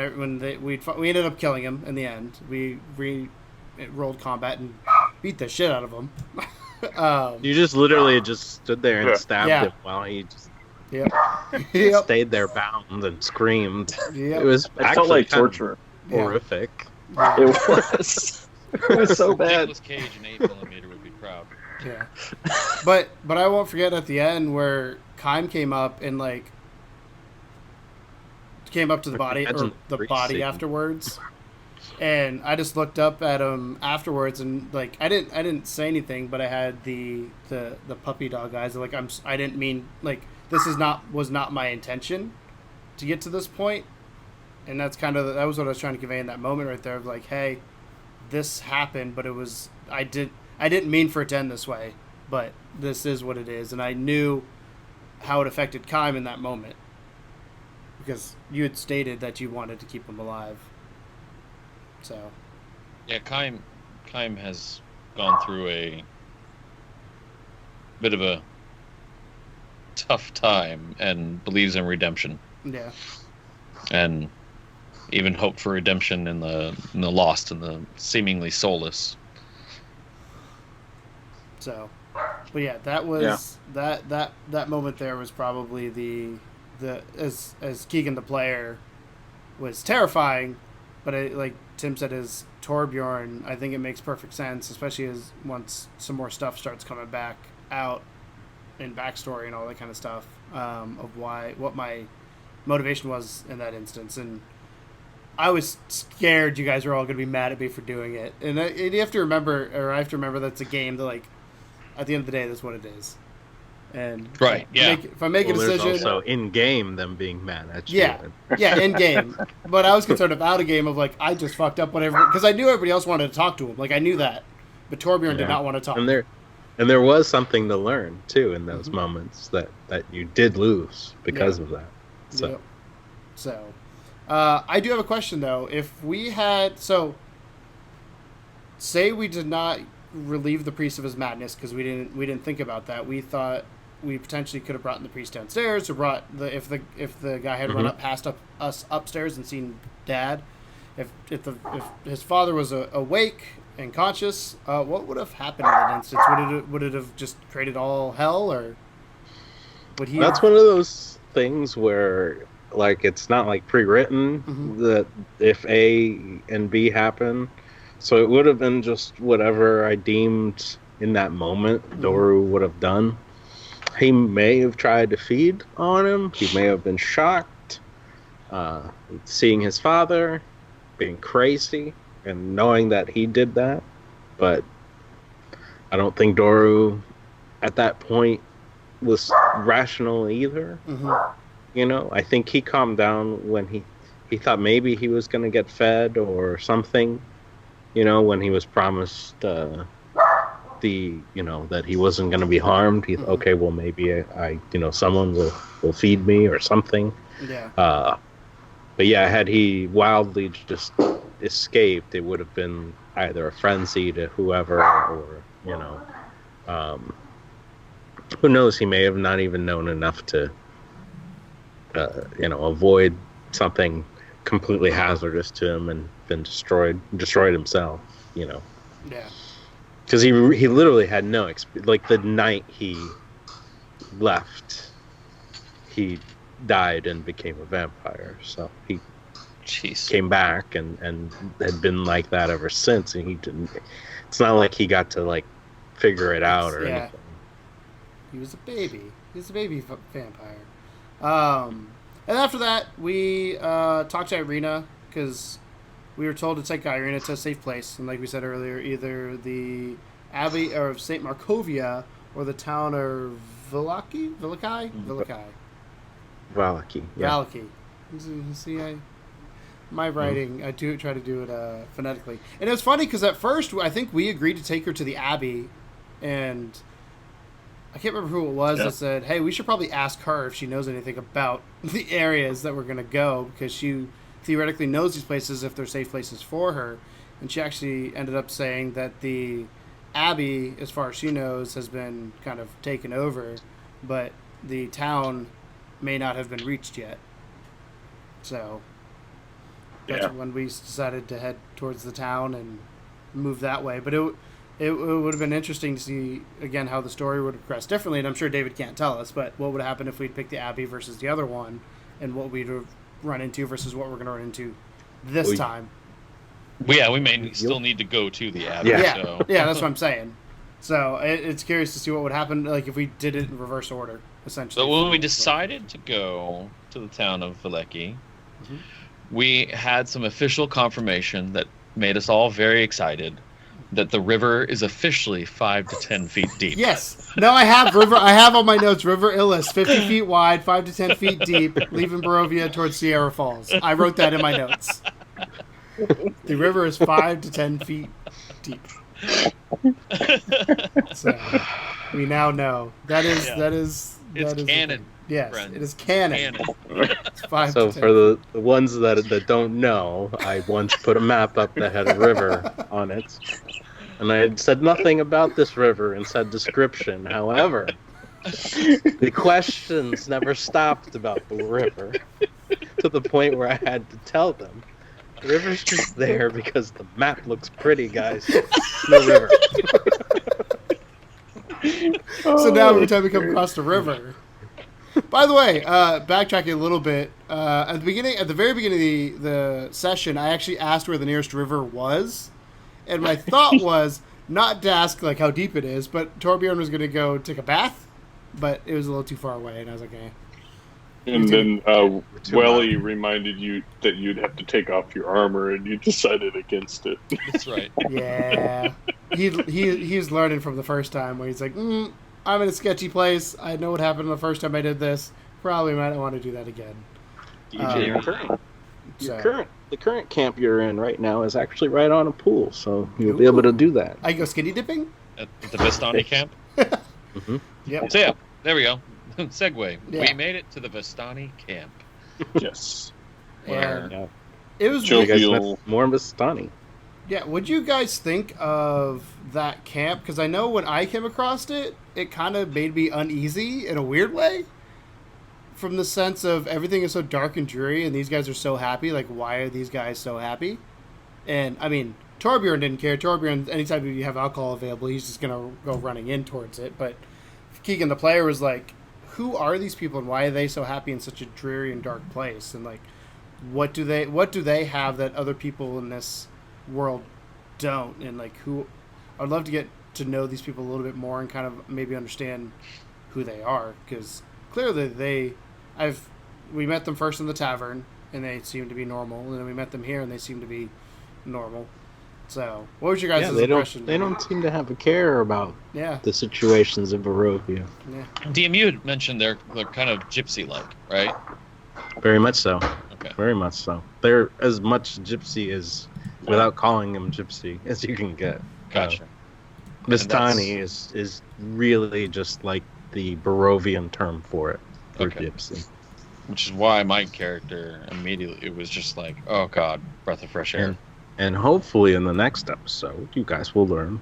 ended up killing him in the end. We rolled combat and beat the shit out of him. You just literally just stood there and stabbed him while he just stayed there bound and screamed. Yep. It was felt like torture. Horrific. Yeah. It was. It was so bad. Nicolas Cage and 8mm would be proud. Yeah. But I won't forget at the end where Kime came up and came up to the body, or the body afterwards. And I just looked up at him afterwards, and like I didn't say anything, but I had the puppy dog eyes. Like I didn't mean, like, this was not my intention to get to this point, and that was what I was trying to convey in that moment right there of like, hey, this happened, but I didn't mean for it to end this way, but this is what it is, and I knew how it affected Kime in that moment, because you had stated that you wanted to keep him alive. So, yeah, Kime has gone through a bit of a tough time and believes in redemption. Yeah. And even hoped for redemption in the lost and the seemingly soulless. So, but yeah, that was that moment there was probably as Keegan the player was terrifying, but like Tim said, as Torbjorn, I think it makes perfect sense, especially as once some more stuff starts coming back out in backstory and all that kind of stuff, of what my motivation was in that instance. And I was scared you guys were all going to be mad at me for doing it. And you have to remember, or I have to remember, that's a game that, like, at the end of the day, that's what it is. And Right, yeah. If I make a Well, there's decision, also in game them being mad at you. yeah, in game. But I was concerned about a game of, like, I just fucked up whatever, because I knew everybody else wanted to talk to him. Like, I knew that, but Torbjorn did not want to talk. And there was something to learn too in those moments that you did lose because of that. So. Yep. So, I do have a question though. If we had, say we did not relieve the priest of his madness because we didn't think about that. We thought we potentially could have brought the priest downstairs, or brought if the guy had run up past us upstairs and seen Dad. If his father was awake and conscious, what would have happened in that instance? Would it have just created all hell, or would he? That's one of those things where, like, it's not like pre-written that if A and B happen, so it would have been just whatever I deemed in that moment Doru would have done. He may have tried to feed on him. He may have been shocked, seeing his father being crazy and knowing that he did that. But I don't think Doru at that point was rational either. You know, I think he calmed down when he thought maybe he was going to get fed or something, you know, when he was promised that he wasn't going to be harmed. He thought, okay, well, maybe I someone will feed me or something. Yeah. But yeah, had he wildly just escaped, it would have been either a frenzy to whoever, or who knows, he may have not even known enough to avoid something completely hazardous to him and been destroyed himself, Yeah. because he literally had no experience. Like, the night he left, he died and became a vampire, so he came back and had been like that ever since, and he didn't. It's not like he got to, like, figure it out or anything. He was a baby. He was a baby vampire. And after that, we talked to Irina, because we were told to take Irina to a safe place, and like we said earlier, either the Abbey of St. Markovia or the town of Vallaki. Yeah. See, my writing, I do try to do it phonetically. And it was funny because at first I think we agreed to take her to the Abbey, and I can't remember who it was that said, hey, we should probably ask her if she knows anything about the areas that we're going to go, because she theoretically knows these places if they're safe places for her. And she actually ended up saying that the Abbey, as far as she knows, has been kind of taken over, but the town may not have been reached yet. So that's when we decided to head towards the town and move that way. But it would have been interesting to see, again, how the story would have progressed differently. And I'm sure David can't tell us, but what would have happened if we'd picked the Abbey versus the other one, and what we'd have run into versus what we're going to run into this time. Yeah, we may still need to go to the Abbey. Yeah, that's what I'm saying. So it's curious to see what would happen, like, if we did it in reverse order, essentially. So when we decided to go to the town of Vallaki, we had some official confirmation that made us all very excited that the river is officially 5 to 10 feet deep. Yes. No, I have river. I have on my notes, River Illis, 50 feet wide, 5 to 10 feet deep, leaving Barovia towards Sierra Falls. I wrote that in my notes. The river is 5 to 10 feet deep. So we now know that is canon. Yes, friends. it is canon. It's 5 So to 10 for the ones that don't know, I once put a map up that had a river on it, and I had said nothing about this river and said description. However, the questions never stopped about the river, to the point where I had to tell them, the river's just there because the map looks pretty, guys. No river. So now every time we come across the river, By the way, backtracking a little bit, at the very beginning of the session, I actually asked where the nearest river was, and my thought was not to ask like how deep it is, but Torbjorn was going to go take a bath, but it was a little too far away, and I was like, eh. And then Welly reminded you that you'd have to take off your armor, and you decided against it. That's right. Yeah, he's learning from the first time where he's like, I'm in a sketchy place. I know what happened the first time I did this. Probably might not want to do that again. The current camp you're in right now is actually right on a pool, so you'll be able to do that. I go skinny dipping? At the Vistani camp. Mm-hmm. Yep. So yeah, there we go. Segue. Yeah. We made it to the Vistani camp. Yes. Where Yeah. It was Joe- You guys Feel- met more Vistani. Yeah, what'd you guys think of that camp? Because I know when I came across it, it kind of made me uneasy in a weird way. From the sense of everything is so dark and dreary, and these guys are so happy. Like, why are these guys so happy? And, I mean, Torbjorn didn't care. Torbjorn, anytime you have alcohol available, he's just going to go running in towards it. But Keegan, the player, was like, who are these people, and why are they so happy in such a dreary and dark place? And, like, what do they have that other people in this world don't? And like, who I'd love to get to know these people a little bit more and kind of maybe understand who they are, because clearly we met them first in the tavern and they seem to be normal, and then we met them here and they seem to be normal. So what was your guys' impression? They don't seem to have a care about Yeah, the situations of Barovia. yeah. DMU had mentioned they're kind of gypsy-like, right? Very much so. Okay. Very much so. They're as much gypsy as, without calling them gypsy, as you can get. Gotcha. Vistani is really just like the Barovian term for it, for Okay. gypsy. Which is why my character immediately, it was just like, oh god, breath of fresh air. And hopefully in the next episode, you guys will learn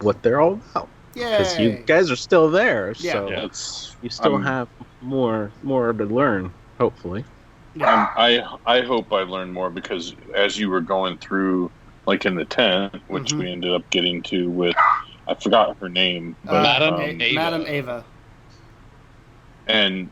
what they're all about. Because you Yay! guys are still there, Yeah. so Yeah, it's, you still I'm- have more to learn, hopefully. Yeah. I hope I learned more, because as you were going through, like in the tent, which Mhm. we ended up getting to with, I forgot her name, but Madam Ava. Madam Ava. and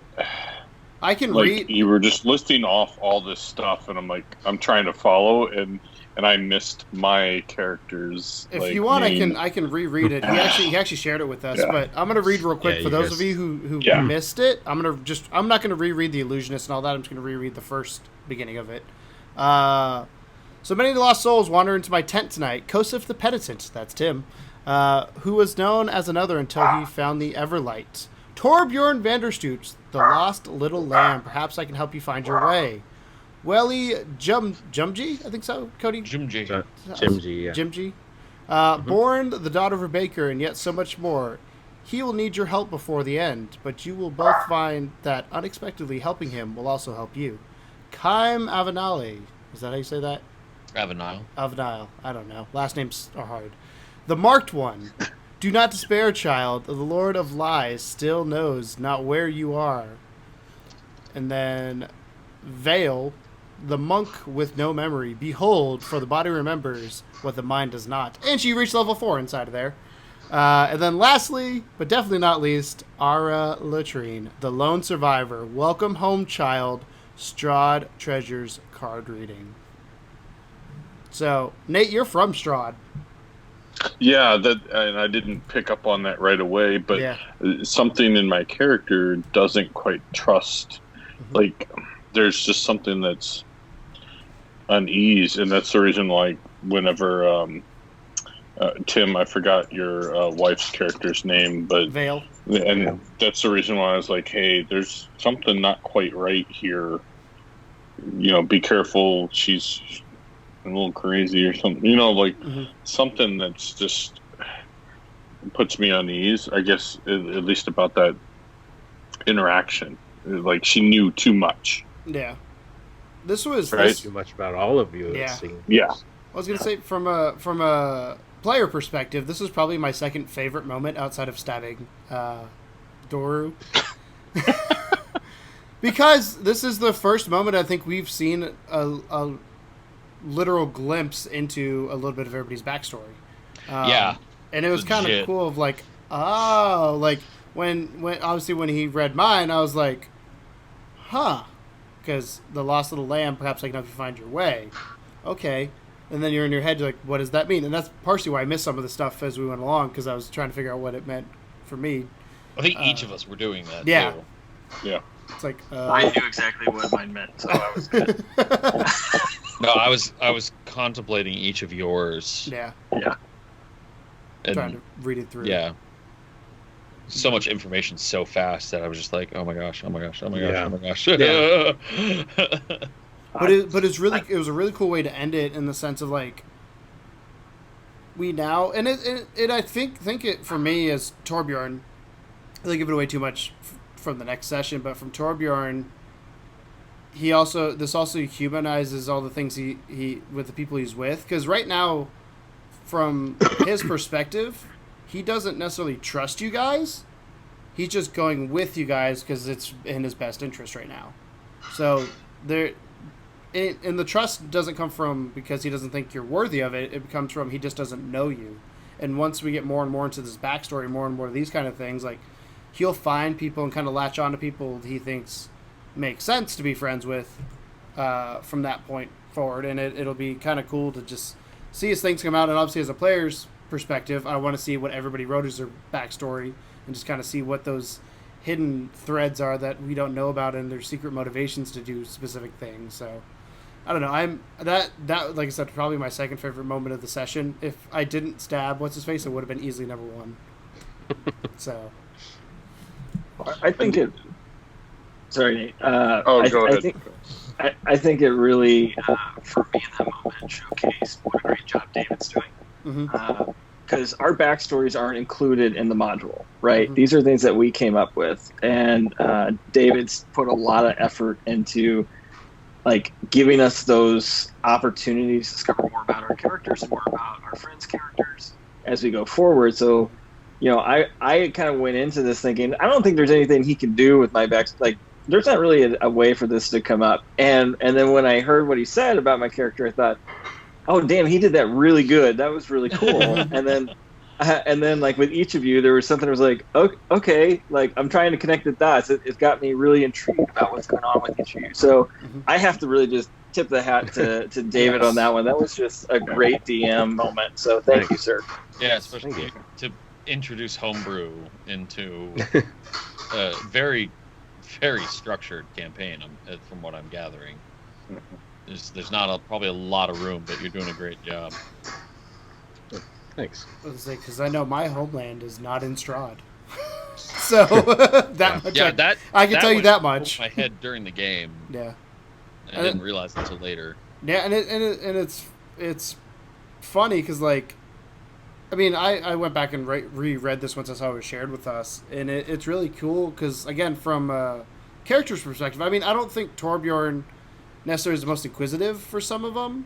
I can like read. you were just listing off all this stuff, and I'm like, I'm trying to follow, and I missed my characters. If like, you want, name. I can reread it. He actually shared it with us, Yeah. but I'm gonna read real quick Yeah, for you those guys- of you who Yeah. missed it. I'm not gonna reread the Illusionist and all that. I'm just gonna reread the first beginning of it. So many lost souls wander into my tent tonight. Kosif the Penitent, that's Tim, who was known as another until he found the Everlight. Torbjorn Vanderstoots, the lost little lamb. Perhaps I can help you find your way. Welly Jumji, I think so, Cody. Jumji. Jimji, yeah. Jimji. Born the daughter of a baker, and yet so much more. He will need your help before the end, but you will both find that unexpectedly helping him will also help you. Kaim Avenali. Is that how you say that? Avenile. Avenile. I don't know. Last names are hard. The Marked One. Do not despair, child. The Lord of Lies still knows not where you are. And then Vale, the monk with no memory. Behold, for the body remembers what the mind does not. And she reached level 4 inside of there. And then lastly, but definitely not least, Ara Latrine, the lone survivor. Welcome home, child. Strahd Treasures card reading. So, Nate, you're from Strahd. Yeah, and I didn't pick up on that right away, but Yeah. something in my character doesn't quite trust. Mm-hmm. Like, there's just something that's unease, and that's the reason, like, whenever Tim, I forgot your wife's character's name, but Vale. and that's the reason why I was like, hey, there's something not quite right here. You know, be careful. She's a little crazy or something. You know, like Mhm. something that's just puts me on ease, I guess, at least about that interaction. Like, she knew too much. Yeah. This was Right. this, Too much about all of you, Yeah. it seems. Yeah. I was gonna say from a player perspective, this is probably my second favorite moment outside of stabbing Doru. Because this is the first moment I think we've seen a literal glimpse into a little bit of everybody's backstory. Yeah. And it was kind of Legit. cool of like, oh, like when obviously when he read mine, I was like, huh, because the lost little lamb, perhaps I can help you find your way. Okay. And then you're in your head, you're like, what does that mean? And that's partially why I missed some of the stuff as we went along, because I was trying to figure out what it meant for me. I think each of us were doing that. Yeah. Too. Yeah. It's like I knew exactly what mine meant, so I was good. No, I was contemplating each of yours. yeah, And trying to read it through. yeah. So much information so fast that I was just like, oh my gosh. Yeah. But it was a really cool way to end it, in the sense of like, we now, and it I think it, for me, as Torbjorn, I don't give it away too much from the next session, but from Torbjorn, this also humanizes all the things he with the people he's with, because right now, from his perspective, he doesn't necessarily trust you guys. He's just going with you guys because it's in his best interest right now. So and the trust doesn't come from because he doesn't think you're worthy of it. It comes from he just doesn't know you. And once we get more and more into this backstory, more and more of these kind of things, like, he'll find people and kind of latch on to people he thinks make sense to be friends with from that point forward. And it'll be kind of cool to just see as things come out. And obviously, as a player's perspective, I want to see what everybody wrote as their backstory and just kind of see what those hidden threads are that we don't know about and their secret motivations to do specific things. So I don't know. I'm that like I said, probably my second favorite moment of the session. If I didn't stab what's his face, it would have been easily number one. So I think it. Sorry, Nate. Go ahead. I think it really, for me, in that moment, showcased what a great job David's doing. Because our backstories aren't included in the module, right? Mhm. These are things that we came up with, and David's put a lot of effort into, like, giving us those opportunities to discover more about our characters and more about our friends' characters as we go forward. So, you know, I kind of went into this thinking, I don't think there's anything he can do with my back. Like, there's not really a way for this to come up. And then when I heard what he said about my character, I thought, oh, damn, he did that really good. That was really cool. and then like with each of you, there was something that was like, okay, like, I'm trying to connect the dots. It got me really intrigued about what's going on with each of you. So I have to really just tip the hat to David Yes. on that one. That was just a great DM moment. So thank you, sir. Yeah, especially to introduce homebrew into a very, very structured campaign, from what I'm gathering. There's not probably a lot of room, but you're doing a great job. Thanks. Because I know my homeland is not in Strahd. So that much I can tell you went that over much. my head during the game. Yeah. I didn't realize until later. Yeah, and it's funny because, like, I mean, I went back and reread this once I saw it was shared with us, and it's really cool because, again, from a character's perspective, I mean, I don't think Torbjorn necessarily is the most inquisitive for some of them,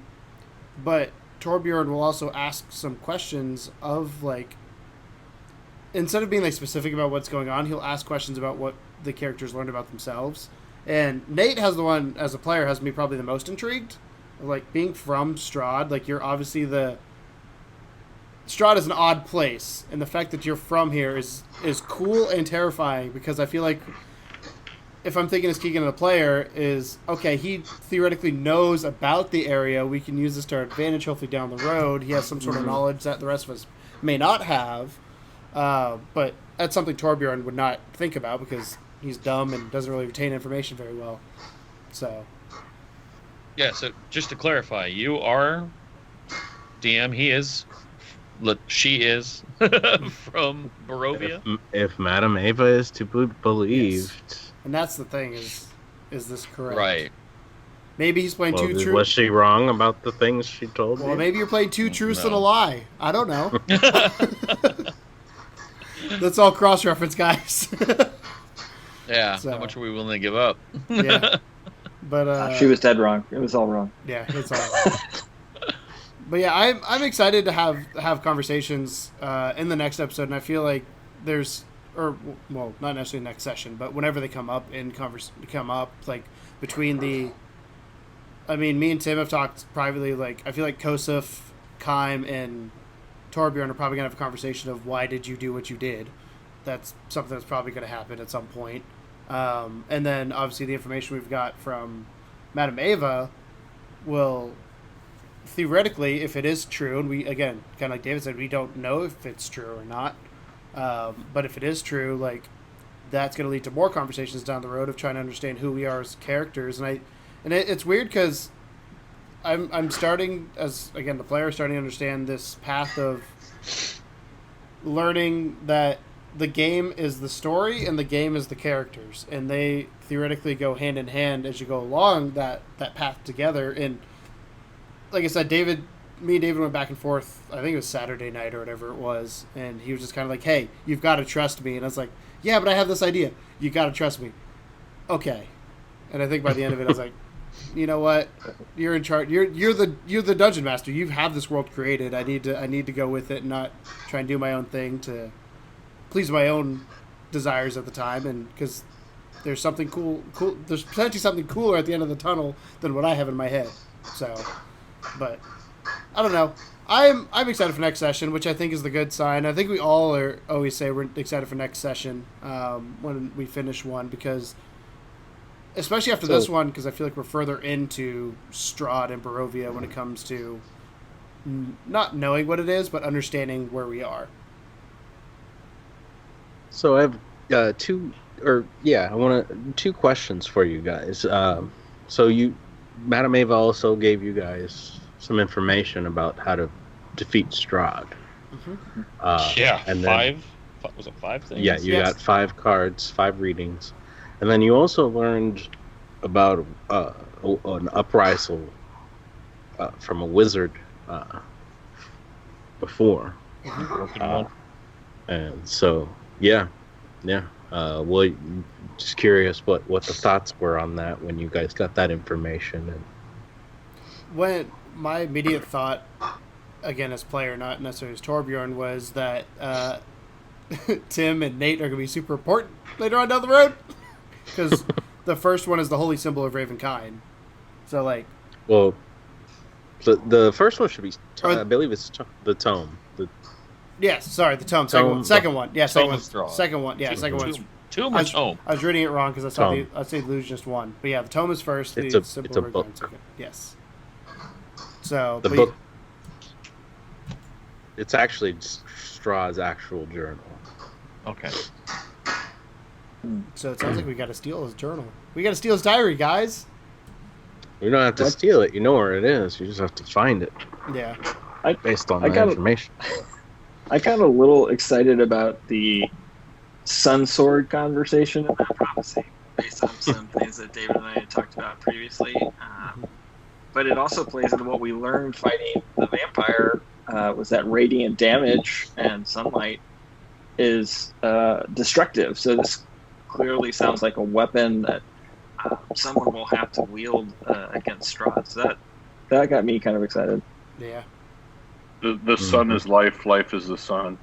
but Torbjorn will also ask some questions of, like, instead of being, like, specific about what's going on, he'll ask questions about what the characters learned about themselves. And Nate has the one, as a player, has me probably the most intrigued. Like, being from Strahd, like, you're obviously Strahd is an odd place, and the fact that you're from here is cool and terrifying, because I feel like if I'm thinking as Keegan the player is, okay, he theoretically knows about the area, we can use this to our advantage hopefully down the road. He has some sort of knowledge that the rest of us may not have, but that's something Torbjorn would not think about because he's dumb and doesn't really retain information very well. So Yeah, so just to clarify, you are DM, she is from Barovia. If Madame Ava is to be believed, and that's the thing is this correct? Right. Maybe he's playing two truths. was she wrong about the things she told Well, you? maybe you're playing two truths and a No. lie. I don't know. That's all cross-reference, guys. Yeah. So- How much are we willing to give up? Yeah. But She was dead wrong. It was all wrong. yeah, it's all right. But yeah, I'm excited to have conversations in the next episode, and I feel like well, not necessarily next session, but whenever they come up like between me and Tim have talked privately. Like, I feel like Kosuf, Kaim, and Torbjorn are probably gonna have a conversation of why did you do what you did. that's something that's probably going to happen at some point. And then obviously the information we've got from Madame Ava will theoretically, if it is true, and we, again, kind of like David said, we don't know if it's true or not. But if it is true, like, that's going to lead to more conversations down the road of trying to understand who we are as characters. And it's weird because I'm starting, as again the player, starting to understand this path of learning that the game is the story and the game is the characters, and they theoretically go hand in hand as you go along that path together. And like I said, me and David went back and forth. I think it was Saturday night or whatever it was, and he was just kind of like, "Hey, you've got to trust me." And I was like, "Yeah, but I have this idea. You got to trust me." Okay. And I think by the end of it, I was like, "You know what? You're in charge. You're the dungeon master. You have this world created. I need to go with it and not try and do my own thing to please my own desires at the time, and because there's something cool. There's potentially something cooler at the end of the tunnel than what I have in my head." So, but I don't know. I'm excited for next session, which I think is the good sign. I think we all always say we're excited for next session when we finish one, because especially after this one, because I feel like we're further into Strahd and Barovia when it comes to not knowing what it is, but understanding where we are. So I have two questions for you guys. So Madame Ava also gave you guys some information about how to defeat Strahd. Mm-hmm. And was it 5 things? Yeah, you got 5 cards, 5 readings. And then you also learned about an uprisal from a wizard before. And so, yeah. Well, just curious what the thoughts were on that when you guys got that information. And when my immediate thought, again as player, not necessarily as Torbjorn, was that Tim and Nate are going to be super important later on down the road, because the first one is the holy symbol of Ravenkind. So, like, well, the first one should be, I believe it's the tome. Yes, sorry, the tome. Second one. Yeah, second one. Second one. Yeah, second one. Tome or tome? I was reading it wrong because I saw the illusionist one. But yeah, the tome is first. It's a book. Second. Yes. So the book. It's actually Strahd's actual journal. Okay. So it sounds like we got to steal his journal. We got to steal his diary, guys. We don't have to steal it. You know where it is. You just have to find it. Yeah. Based on the information. I got a little excited about the Sun Sword conversation in that prophecy, based on some things that David and I had talked about previously. But it also plays into what we learned fighting the vampire, was that radiant damage and sunlight is destructive. So this clearly sounds like a weapon that someone will have to wield against Strahd. So that got me kind of excited. Yeah. The sun is life. Life is the sun.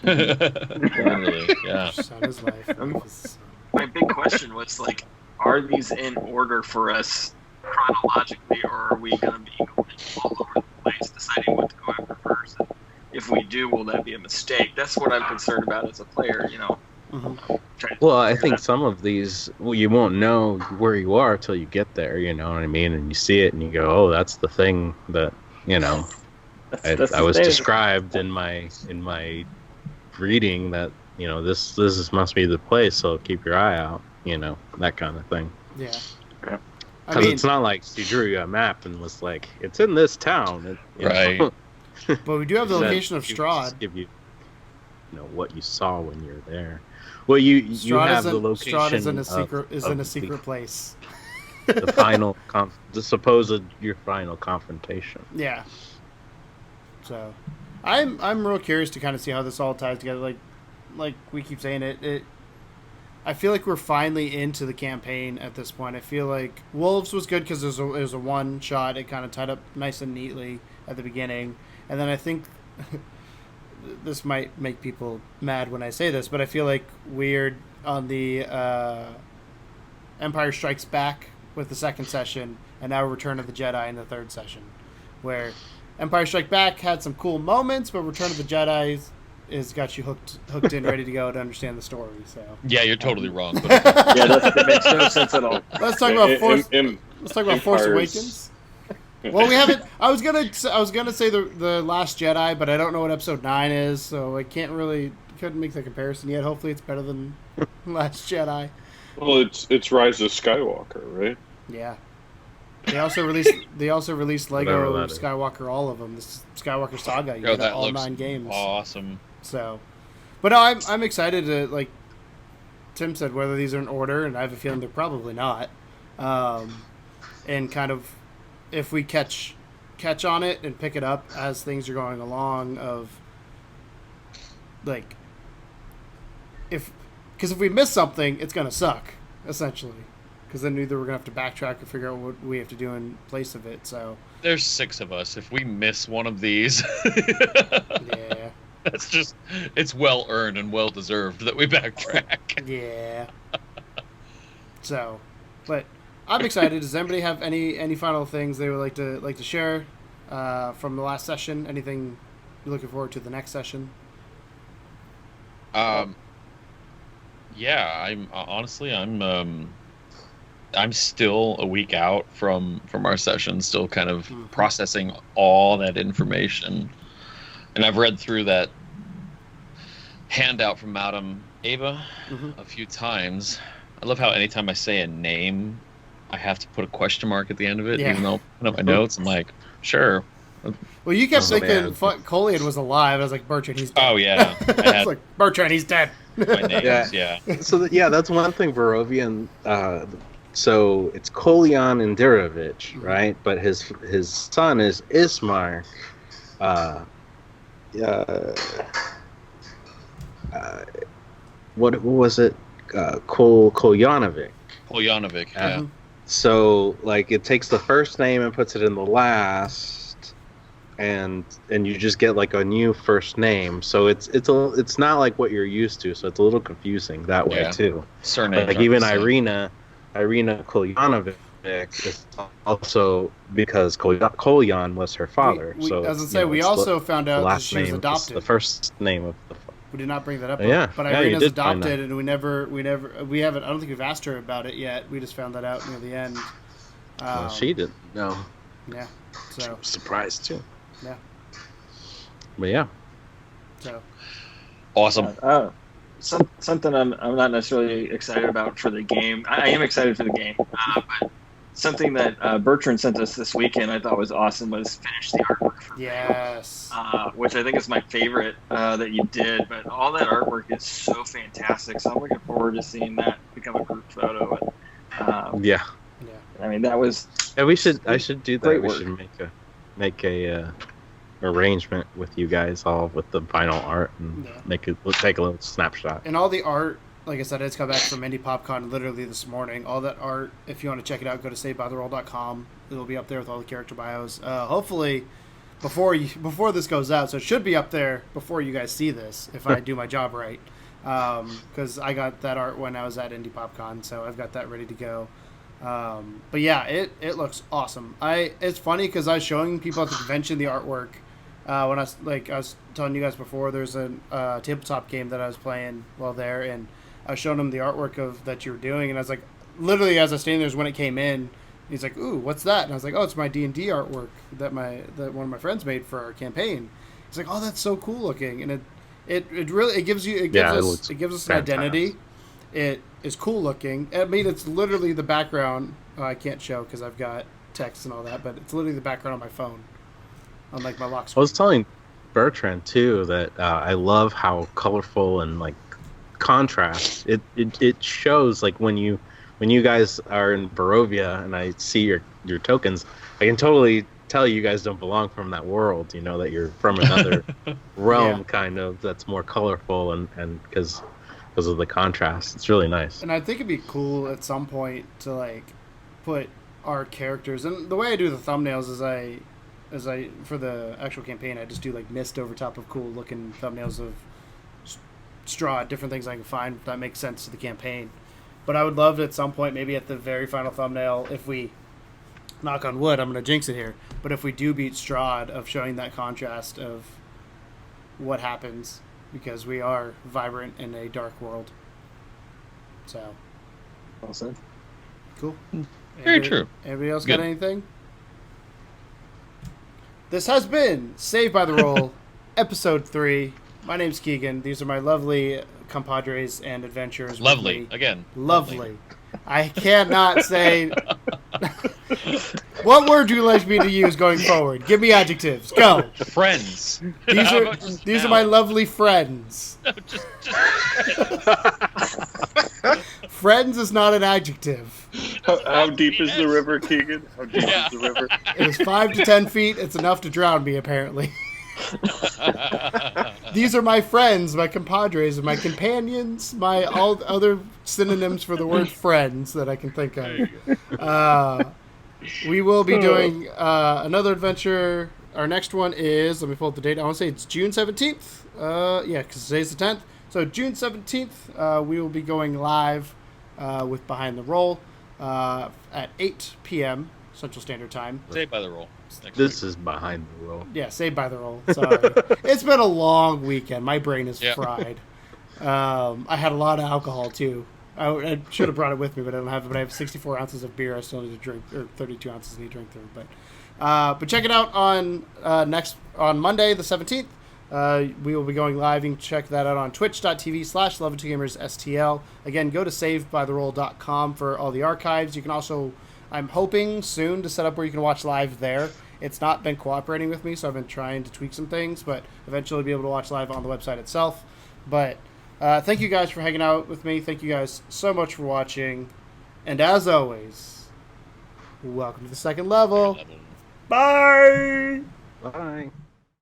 Literally, yeah. Sun is life. My big question was, like, are these in order for us chronologically, or are we going to be going all over the place, deciding what to go after first? And if we do, will that be a mistake? That's what I'm concerned about as a player, you know. Mm-hmm. Well, I think some of these, you won't know where you are until you get there, you know what I mean? And you see it and you go, oh, that's the thing that, you know, I was described in my reading, that, you know, this must be the place, so keep your eye out, you know, that kind of thing. Yeah. Because it's not like she drew you a map and was like, it's in this town. Right. But we do have the location of Strahd. Give you know, what you saw when you're there. Well, you have the location. Strahd is in a secret place. The final, your final confrontation. Yeah. So, I'm real curious to kind of see how this all ties together. Like we keep saying it. I feel like we're finally into the campaign at this point. I feel like Wolves was good because it was a one shot. It kind of tied up nice and neatly at the beginning, and then I think this might make people mad when I say this, but I feel like we're on the Empire Strikes Back with the second session, and now Return of the Jedi in the third session, where Empire Strikes Back had some cool moments, but Return of the Jedi is got you hooked in, ready to go to understand the story. So Yeah, you're totally wrong. But Yeah, that makes no sense at all. let's talk about Force. Em- Let's talk about Force Empires. Awakens. Well, we haven't. I was gonna say the Last Jedi, but I don't know what Episode 9 is, so I couldn't make the comparison yet. Hopefully, it's better than Last Jedi. Well, it's Rise of Skywalker, right? Yeah. They also released Whatever Lego that is. Skywalker, all of them. This Skywalker Saga. You Yo, get that all looks 9 games. awesome. So, but no, I'm excited to, like Tim said, whether these are in order, and I have a feeling they're probably not. And kind of if we catch on it and pick it up as things are going along, of like because if we miss something, it's gonna suck essentially. Because then either we're gonna have to backtrack or figure out what we have to do in place of it. So There's 6 of us. If we miss one of these, yeah, it's well earned and well deserved that we backtrack. yeah. So, but I'm excited. Does anybody have any final things they would like to share from the last session? Anything you're looking forward to the next session? Yeah, I'm still a week out from our session, still kind of processing all that information. And I've read through that handout from Madam Ava a few times. I love how anytime I say a name, I have to put a question mark at the end of it, Yeah. even though I put up my notes. I'm like, sure. Well, you kept Oh, thinking man. Colian was alive. I was like, Bertrand, he's dead. Oh, yeah. I I was had like, Bertrand, he's dead. my names, yeah. So that's one thing. Barovian. So it's Kolian and Dirovich, right? But his son is Ismar. What was it? Koljanovic. Poljanovic, yeah. So like it takes the first name and puts it in the last, and you just get like a new first name. So it's not like what you're used to. So it's a little confusing that way Yeah. too. Surname. Like even Irina Koljanovic is also because Kolyan was her father. We, so as I you say, know, we it's also found the out that last she was name is adopted. the first name of the. We did not bring that up. Yeah. But Yeah, you Irina's did find adopted, and we haven't. I don't think we've asked her about it yet. We just found that out near the end. She didn't. No. Yeah. So Surprised too. yeah. But yeah. So Awesome. Something I'm not necessarily excited about for the game. I am excited for the game, but something that Bertrand sent us this weekend I thought was awesome was finish the artwork for yes. which I think is my favorite that you did. But all that artwork is so fantastic, so I'm looking forward to seeing that become a group photo. Yeah. Yeah. I mean, that was Yeah, I should do that. Great We work. should make a arrangement with you guys all with the final art and Yeah. take a little snapshot. And all the art, like I said, I just got back from Indie PopCon literally this morning. All that art, if you want to check it out, go to SavedByTheRoll.com. It'll be up there with all the character bios. Hopefully, before this goes out, so it should be up there before you guys see this, if I do my job right. Because I got that art when I was at Indie PopCon, so I've got that ready to go. But yeah, it looks awesome. It's funny because I was showing people at the convention the artwork. When I was telling you guys before, there's a tabletop game that I was playing while there, and I was showing him the artwork that you were doing, and I was like, literally as I was standing there is when it came in. He's like, "Ooh, what's that?" And I was like, "Oh, it's my D&D artwork that one of my friends made for our campaign." He's like, "Oh, that's so cool looking," and it really gives us an fantastic. identity. It is cool looking. I mean, it's literally the background. I can't show because I've got text and all that, but it's literally the background on my phone, on like my lock I screen. was telling Bertrand too that I love how colorful and like contrast it shows. Like when you guys are in Barovia and I see your tokens, I can totally tell you guys don't belong from that world. You know that you're from another realm, Yeah. kind of that's more colorful and because of the contrast, it's really nice. And I think it'd be cool at some point to like put our characters. And the way I do the thumbnails is I for the actual campaign, I just do like mist over top of cool looking thumbnails of Strahd, different things I can find that make sense to the campaign. But I would love at some point, maybe at the very final thumbnail, if we, knock on wood, I'm going to jinx it here, but if we do beat Strahd, of showing that contrast of what happens because we are vibrant in a dark world. So, Well said. cool. Very true. Anybody else Good. got anything? This has been Saved by the Roll, Episode 3. My name's Keegan. These are my lovely compadres and adventurers. with Lovely. me. Again. Lovely. I cannot say... What word do you like me to use going forward? Give me adjectives. Go. Friends. These How are about just these are now? my lovely friends. No, just Friends is not an adjective. How deep is the river, Keegan? How deep Yeah. is the river? It is 5 to 10 feet. It's enough to drown me, apparently. These are my friends, my compadres, my companions, my all other synonyms for the word friends that I can think of. We will be doing another adventure. Our next one is, let me pull up the date. I want to say it's June 17th. Yeah, because today's the 10th. So June 17th, we will be going live with Behind the Roll at 8 p.m. Central Standard Time. Saved by the Roll. Next This week. is behind the roll. Yeah, Saved by the Roll. Sorry. It's been a long weekend. My brain is Yeah. fried. I had a lot of alcohol, too. I should have brought it with me, but I don't have it. But I have 64 ounces of beer I still need to drink, or 32 ounces I need to drink through. But check it out on Monday, the 17th. We will be going live. You can check that out on twitch.tv/Love2GamersSTL. Again, go to savedbytheroll.com for all the archives. You can also, I'm hoping soon to set up where you can watch live there. It's not been cooperating with me, so I've been trying to tweak some things, but eventually be able to watch live on the website itself. But thank you guys for hanging out with me. Thank you guys so much for watching. And as always, welcome to the second level. Bye! Bye.